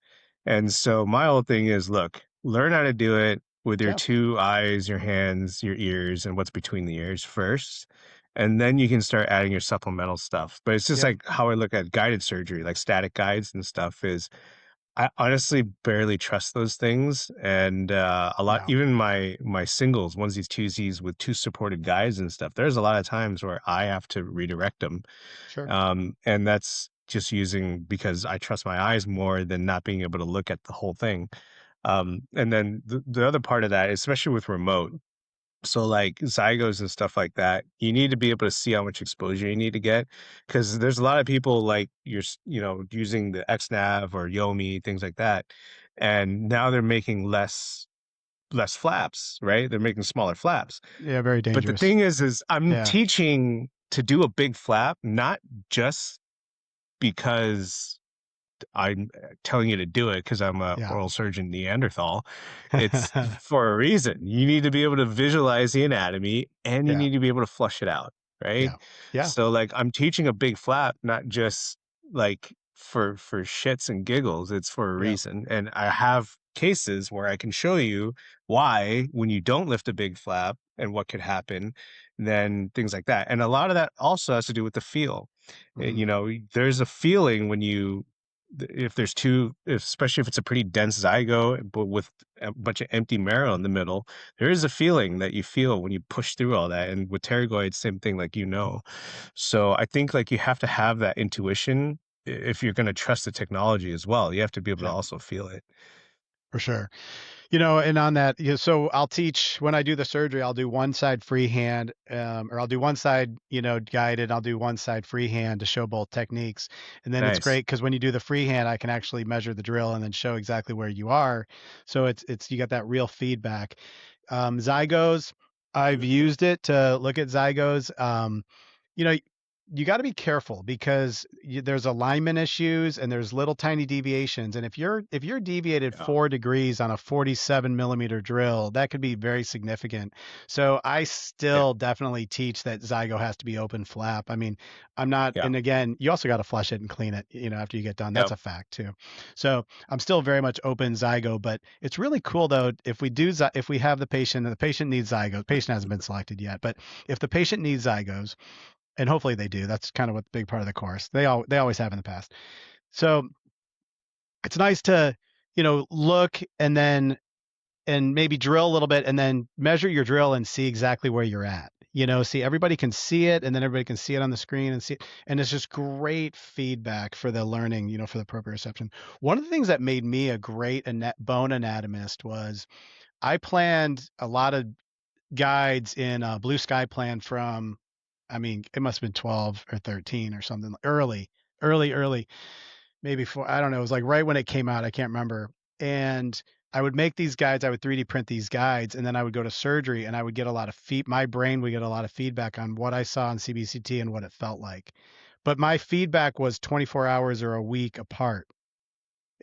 And so my whole thing is, look, learn how to do it with your yeah, two eyes, your hands, your ears, and what's between the ears first, and then you can start adding your supplemental stuff. But it's just yep. like how I look at guided surgery, like static guides and stuff is I honestly barely trust those things. And a lot, No, even my singles, onesies, twosies with two supported guides and stuff, there's a lot of times where I have to redirect them. sure. And that's just using because I trust my eyes more than not being able to look at the whole thing. And then the other part of that, especially with remote, so like Zygos and stuff like that, you need to be able to see how much exposure you need to get because there's a lot of people like using the XNav or Yomi, things like that. And now they're making less flaps, right? They're making smaller flaps. Yeah, very But the dangerous. thing is I'm Yeah, teaching to do a big flap, not just because I'm telling you to do it because I'm a yeah, oral surgeon Neanderthal. It's for a reason. You need to be able to visualize the anatomy and you yeah, need to be able to flush it out, right? yeah, yeah, So like I'm teaching a big flap, not just like for shits and giggles. It's for a yeah. reason. And I have cases where I can show you why when you don't lift a big flap and what could happen, then things like that. And a lot of that also has to do with the feel. Hmm. There's a feeling when if there's two, especially if it's a pretty dense zygote, but with a bunch of empty marrow in the middle, there is a feeling that you feel when you push through all that. And with pterygoids, same thing, like So I think like you have to have that intuition if you're going to trust the technology as well. You have to be able to Yeah, also feel it. for sure. And on that, so I'll teach when I do the surgery, I'll do one side freehand, or I'll do one side, guided. I'll do one side freehand to show both techniques. And then it's Nice. great because when you do the freehand, I can actually measure the drill and then show exactly where you are. So you got that real feedback. Zygos, I've used it to look at Zygos. You know, you got to be careful because there's alignment issues and there's little tiny deviations. And if you're deviated Yeah. 4 degrees on a 47 millimeter drill, that could be very significant. So I Yeah. still definitely teach that Zygo has to be open flap. I mean, I'm not, Yeah. and again, you also got to flush it and clean it, after you get done. That's Yep. a fact too. So I'm still very much open Zygo, but it's really cool though if we have the patient and the patient needs Zygos. Patient hasn't been selected yet, but if the patient needs Zygos, and hopefully they do. That's kind of what the big part of the course. They always have in the past. So it's nice to, look and maybe drill a little bit and then measure your drill and see exactly where you're at. See everybody can see it and then everybody can see it on the screen and see it. And it's just great feedback for the learning, for the proprioception. One of the things that made me a great bone anatomist was I planned a lot of guides in Blue Sky Plan from, I mean, it must have been 12 or 13 or something early, maybe four. I don't know. It was like right when it came out. I can't remember. And I would make these guides. I would 3D print these guides, and then I would go to surgery, and I would get a lot of My brain would get a lot of feedback on what I saw on CBCT and what it felt like. But my feedback was 24 hours or a week apart.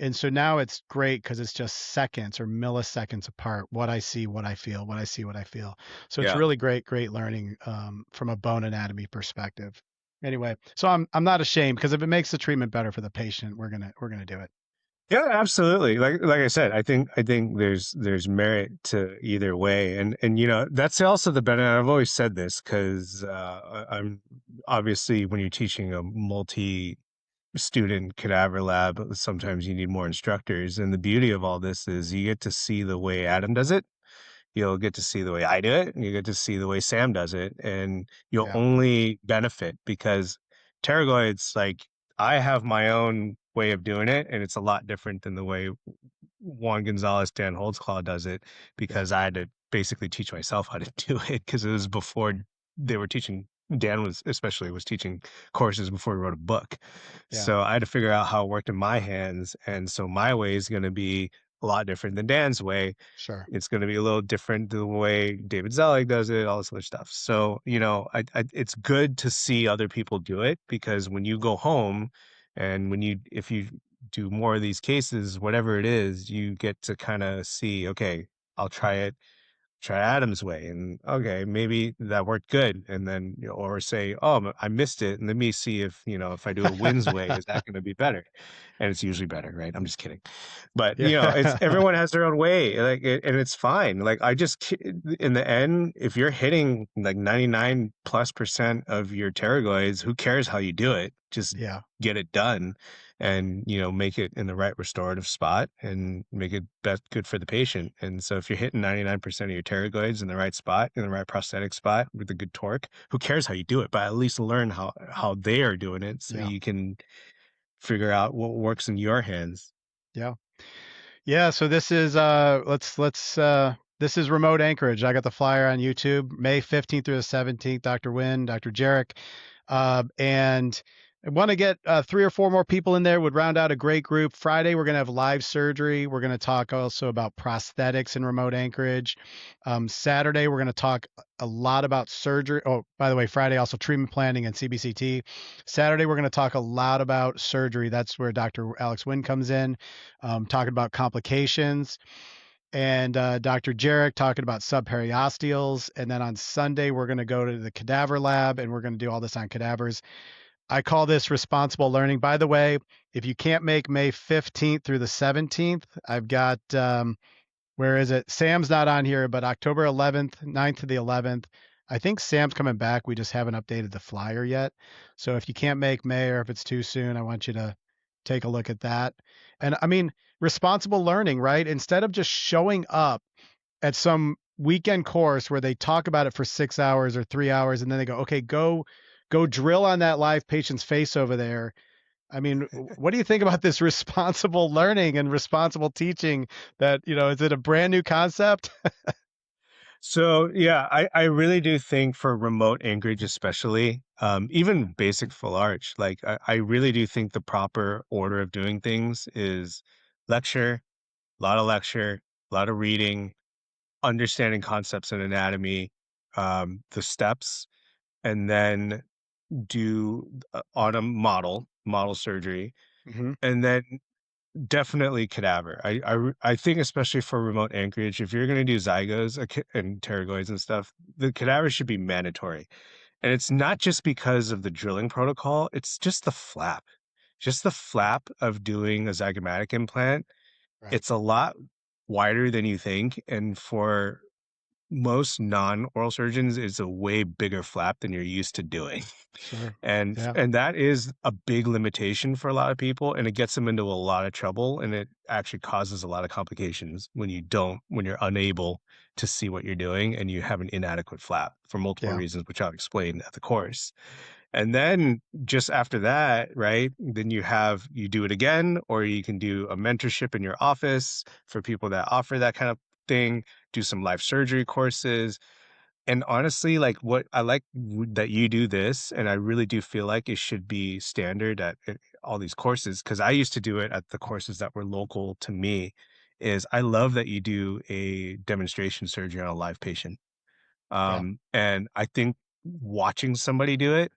And so now it's great because it's just seconds or milliseconds apart, what I see, what I feel, what I see, what I feel. So it's Yeah. really great learning from a bone anatomy perspective. Anyway, so I'm not ashamed because if it makes the treatment better for the patient, we're gonna do it. Yeah, absolutely. Like I said, I think there's merit to either way, and that's also the benefit. I've always said this because I'm obviously when you're teaching a multi-student cadaver lab, sometimes you need more instructors, and the beauty of all this is you get to see the way Adam does it. You'll get to see the way I do it, and you get to see the way Sam does it, and you'll Yeah, only benefit because pterygoids, like I have my own way of doing it, and it's a lot different than the way Juan Gonzalez, Dan Holtzclaw does it yeah, because I had to basically teach myself how to do it because it was before they were teaching. Dan was especially was teaching courses before he wrote a book. yeah, So I had to figure out how it worked in my hands. And so my way is going to be a lot different than Dan's way. sure. It's going to be a little different the way David Zelig does it, all this other stuff. So, it's good to see other people do it because when you go home and if you do more of these cases, whatever it is, you get to kind of see, okay, I'll try Adam's way, and okay, maybe that worked good, and then or say, oh, I missed it, and let me see if I do it Wynn's way, is that going to be better? And it's usually better, right? I'm just kidding, but Yeah, it's everyone has their own way, and it's fine. Like in the end, if you're hitting like 99+% of your pterygoids, who cares how you do it? Just yeah, get it done and make it in the right restorative spot and make it best good for the patient. And so if you're hitting 99% of your pterygoids in the right spot, in the right prosthetic spot with a good torque, who cares how you do it? But at least learn how they are doing it so yeah, you can figure out what works in your hands. yeah. Yeah, so this is this is remote Anchorage. I got the flyer on YouTube, May 15th through the 17th, Dr. Nguyen, Dr. Jarek. And I want to get 3 or 4 more people in there, would round out a great group. Friday, we're going to have live surgery. We're going to talk also about prosthetics in remote Anchorage. Saturday, we're going to talk a lot about surgery. Oh, by the way, Friday, also treatment planning and CBCT. Saturday, we're going to talk a lot about surgery. That's where Dr. Alex Nguyen comes in, talking about complications, and Dr. Jarek talking about subperiosteals. And then on Sunday, we're going to go to the cadaver lab and we're going to do all this on cadavers. I call this responsible learning. By the way, if you can't make May 15th through the 17th, I've got, where is it? Sam's not on here, but October 11th, 9th to the 11th. I think Sam's coming back. We just haven't updated the flyer yet. So if you can't make May or if it's too soon, I want you to take a look at that. And I mean, responsible learning, right? Instead of just showing up at some weekend course where they talk about it for 6 hours or 3 hours and then they go, okay, go drill on that live patient's face over there. I mean, what do you think about this responsible learning and responsible teaching? That, is it a brand new concept? So yeah, I really do think for remote Anchorage, especially, even basic full arch, like I really do think the proper order of doing things is lecture, a lot of reading, understanding concepts in anatomy, the steps, and then do on a model surgery, Hmm. and then definitely cadaver. I think especially for remote anchorage, if you're going to do zygos and pterygoids and stuff, the cadaver should be mandatory. And it's not just because of the drilling protocol; it's just the flap. Just the flap of doing a zygomatic implant. Right. It's a lot wider than you think, and for most non-oral surgeons, it's a way bigger flap than you're used to doing. Sure. And Yeah. and that is a big limitation for a lot of people, and it gets them into a lot of trouble, and it actually causes a lot of complications when you're unable to see what you're doing and you have an inadequate flap for multiple Yeah. reasons, which I'll explain at the course. And then just after that, right, then you do it again, or you can do a mentorship in your office for people that offer that kind of thing, do some live surgery courses. And honestly, like what I like that you do this, and I really do feel like it should be standard at all these courses, because I used to do it at the courses that were local to me, is I love that you do a demonstration surgery on a live patient. Yeah. And I think watching somebody do it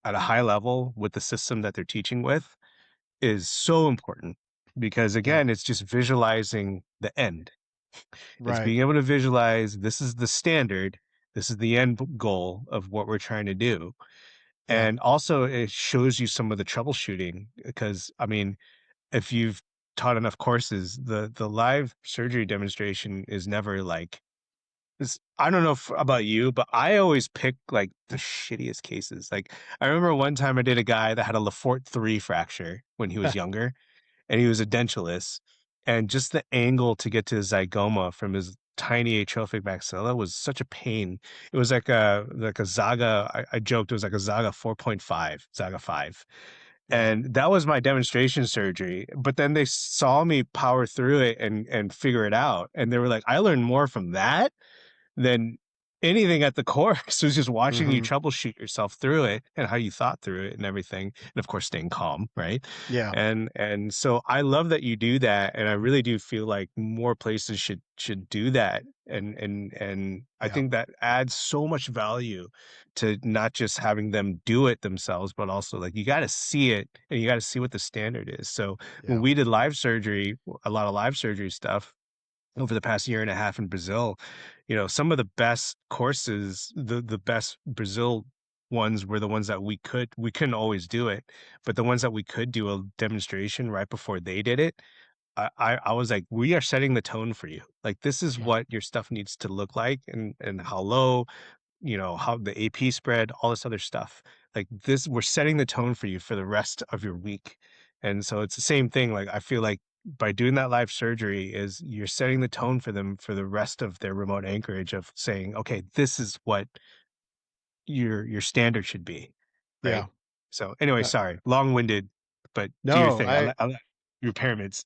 at a high level with the system that they're teaching with is so important because Yeah. again, it's just visualizing the end. It's Right. being able to visualize this is the standard, this is the end goal of what we're trying to do. Yeah. And also it shows you some of the troubleshooting because I mean, if you've taught enough courses, the live surgery demonstration is never like this. I don't know about you, but I always pick like the shittiest cases. Like I remember one time I did a guy that had a Lefort 3 fracture when he was younger, and he was a dentulous, and just the angle to get to his zygoma from his tiny atrophic maxilla was such a pain. It was like a Zaga. I joked it was like a Zaga 4.5, Zaga 5. Wow. And that was my demonstration surgery. But then they saw me power through it and figure it out. And they were like, I learned more from that than anything at the course. It was just watching you Hmm. troubleshoot yourself through it and how you thought through it and everything. And of course, staying calm, right? Yeah. And so I love that you do that, and I really do feel like more places should do that. And I Yeah. think that adds so much value to not just having them do it themselves, but also like you got to see it and you got to see what the standard is. So when Yeah. we did live surgery, a lot of live surgery stuff over the past year and a half in Brazil, some of the best courses, the best Brazil ones were the ones that we couldn't always do it, but the ones that we could do a demonstration right before they did it, I was like, we are setting the tone for you. Like this is Yeah. what your stuff needs to look like and how low, how the AP spread, all this other stuff. Like this, we're setting the tone for you for the rest of your week. And so it's the same thing. Like I feel like by doing that live surgery is you're setting the tone for them for the rest of their remote anchorage of saying, okay, this is what your standard should be. Right. Yeah. So anyway, Uh, sorry, long winded, but do your no, thing. I like your pyramids.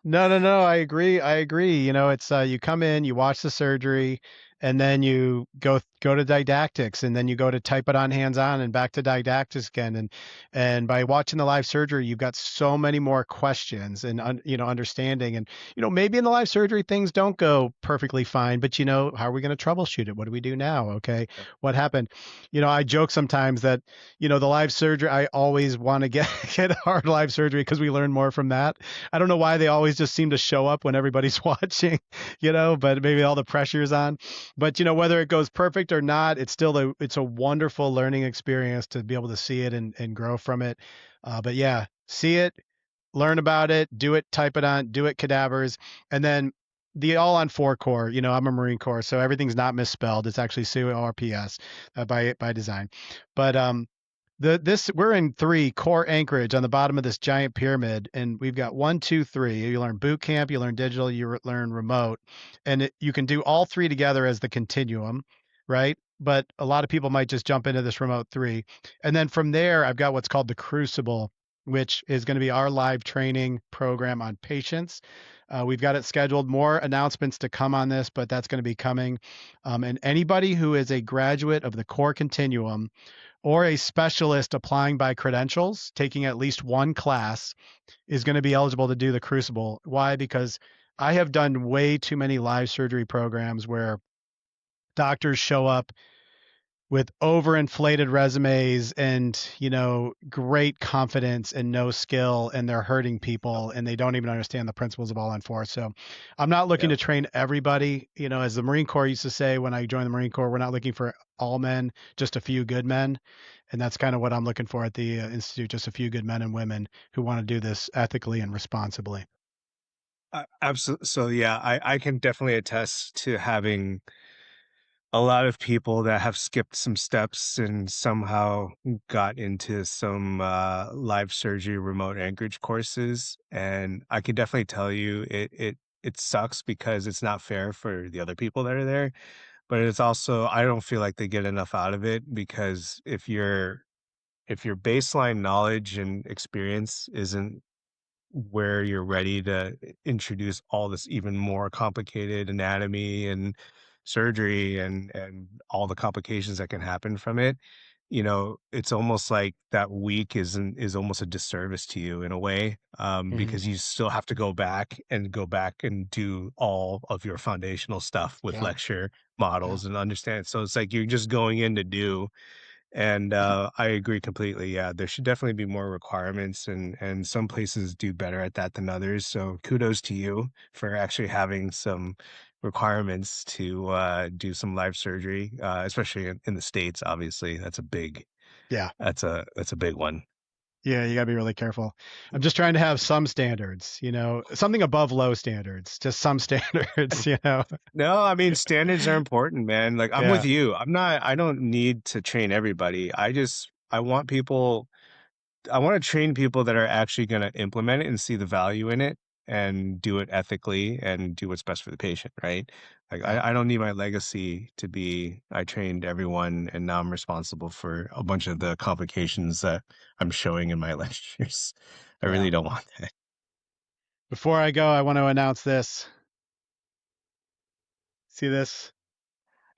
No, no, no, I agree, I agree. It's, you come in, you watch the surgery, and then you go to didactics, and then you go to type it on hands-on and back to didactics again, and by watching the live surgery, you've got so many more questions and understanding, and, maybe in the live surgery, things don't go perfectly fine, but, how are we gonna troubleshoot it? What do we do now? Okay, what happened? I joke sometimes that, the live surgery, I always wanna get get hard live surgery because we learn more from that. I don't know why they always just seem to show up when everybody's watching, but maybe all the pressure's on. But whether it goes perfect or not, it's a wonderful learning experience to be able to see it and grow from it. But yeah, see it, learn about it, do it, type it on, do it cadavers, and then the all on four core. I'm a Marine Corps, so everything's not misspelled. It's actually CORPS by design. But this we're in three core Anchorage on the bottom of this giant pyramid, and we've got one, two, three. You learn boot camp, you learn digital, learn remote, and you can do all three together as the continuum, right? But a lot of people might just jump into this remote three, and then from there, I've got what's called the Crucible, which is going to be our live training program on patients. We've got it scheduled. More announcements to come on this, but that's going to be coming. And anybody who is a graduate of the core continuum or a specialist applying by credentials, taking at least one class, is going to be eligible to do the Crucible. Why? Because I have done way too many live surgery programs where doctors show up with overinflated resumes and great confidence and no skill, and they're hurting people and they don't even understand the principles of all on four. So I'm not looking Yeah. to train everybody. As the Marine Corps used to say when I joined the Marine Corps, we're not looking for all men, just a few good men. And that's kind of what I'm looking for at the institute, just a few good men and women who want to do this ethically and responsibly. Absolutely. So yeah, I can definitely attest to having a lot of people that have skipped some steps and somehow got into some live surgery remote anchorage courses. And I can definitely tell you it sucks because it's not fair for the other people that are there. But it's also I don't feel like they get enough out of it because if your baseline knowledge and experience isn't where you're ready to introduce all this even more complicated anatomy and surgery and all the complications that can happen from it, it's almost like that week is almost a disservice to you in a way, Hmm. because you still have to go back and do all of your foundational stuff with Yeah. lecture Yeah. models and understand. So it's like you're just going in to do, and, I agree completely, yeah, there should definitely be more requirements, and some places do better at that than others, so kudos to you for actually having some requirements to, do some live surgery, especially in the States, obviously, Yeah. that's a big one. Yeah, you gotta be really careful. I'm just trying to have some standards, something above low standards, just some standards, No, I mean, standards are important, man. Like, I'm with Yeah, you. I don't need to train everybody. I want people, I want to train people that are actually going to implement it and see the value in it and do it ethically and do what's best for the patient, right? Like, yeah, I don't need my legacy to be, I trained everyone and now I'm responsible for a bunch of the complications that I'm showing in my lectures. I yeah. really don't want that. Before I go, I want to announce this. See this?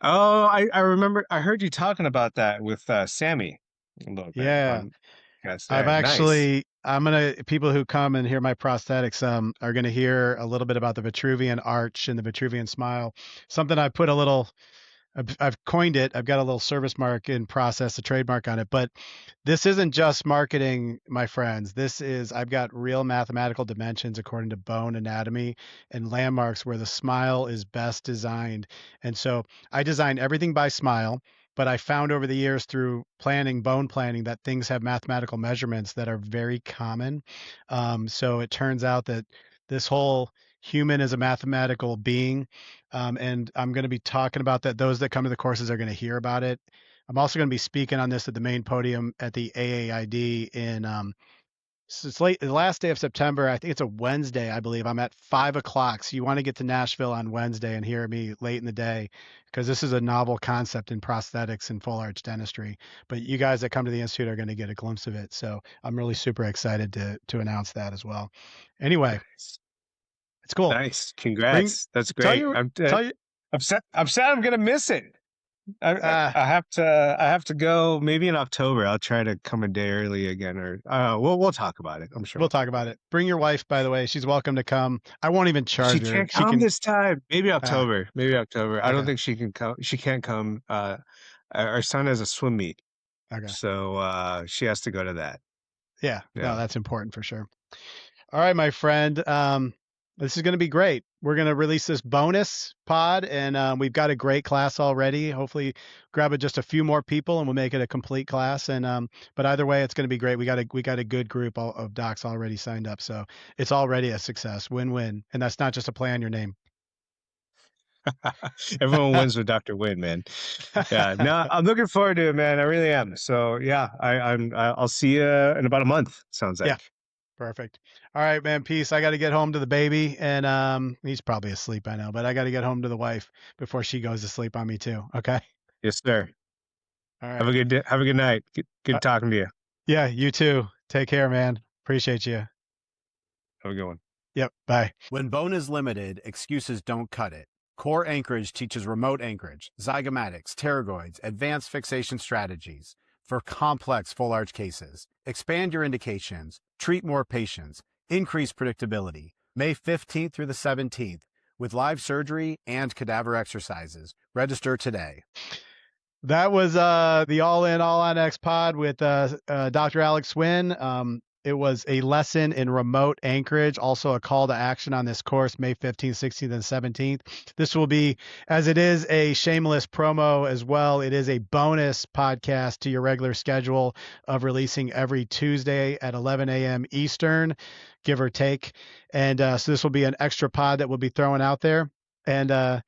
Oh, I remember. I heard you talking about that with Sammy a little bit Yeah. on podcast there. Nice. People who come and hear my prosthetics, are gonna hear a little bit about the Vitruvian arch and the Vitruvian smile. Something I put a little I've coined it. I've got a little service mark in process, a trademark on it. But this isn't just marketing, my friends. I've got real mathematical dimensions according to bone anatomy and landmarks where the smile is best designed. And so I design everything by smile. But I found over the years through planning, bone planning, that things have mathematical measurements that are very common. So it turns out that this whole human is a mathematical being, and I'm going to be talking about that. Those that come to the courses are going to hear about it. I'm also going to be speaking on this at the main podium at the AAID in so it's late the last day of September. I think it's a Wednesday, I believe. I'm at 5 o'clock. So you want to get to Nashville on Wednesday and hear me late in the day because this is a novel concept in prosthetics and full arch dentistry. But you guys that come to the institute are going to get a glimpse of it. So I'm really super excited to announce that as well. Anyway, Nice. it's cool. Nice. Bring Congrats. That's tell great. you tell you I'm sad I'm gonna miss it. uh I have to go maybe in October. I'll try to come a day early again, or we'll talk about it. I'm sure we'll we'll talk talk about about it. it. Bring your wife, by the way. She's welcome to come. I won't even She charge her. can't She come can this time. Maybe uh October. Maybe October. I don't okay. think she can come. She can't come. Our son has a swim meet, Okay. so she has to go to that. Yeah. No, Yeah. that's important for sure. All right, my friend. This is going to be great. We're going to release this bonus pod, and we've got a great class already. Hopefully, grab it just a few more people, and we'll make it a complete class. And but either way, it's going to be great. We got a good group of docs already signed up, so it's already a success, win-win. And that's not just a play on your name. Everyone wins with Dr. Win, man. Yeah, no, I'm looking forward to it, man. I really am. So yeah, I'll see you in about a month. Sounds Yeah, like. perfect. All right, man. Peace. I got to get home to the baby, and he's probably asleep, I know, but I got to get home to the wife before she goes to sleep on me too. Okay. Yes, sir. All Have a right. good day. Have a good night. Good talking to you. Yeah, you too. Take care, man. Appreciate you. Have a good one. Yep. Bye. When bone is limited, excuses don't cut it. Core Anchorage teaches remote anchorage, zygomatics, pterygoids, advanced fixation strategies for complex full arch cases. Expand your indications, treat more patients, increase predictability. May 15th through the 17th with live surgery and cadaver exercises. Register today. That was the All In All On X pod with Dr. Alex Nguyen. It was a lesson in remote anchorage, also a call to action on this course, May 15th, 16th, and 17th. This will be, as it is a shameless promo as well, it is a bonus podcast to your regular schedule of releasing every Tuesday at 11 a.m. Eastern, give or take. And so this will be an extra pod that we'll be throwing out there. And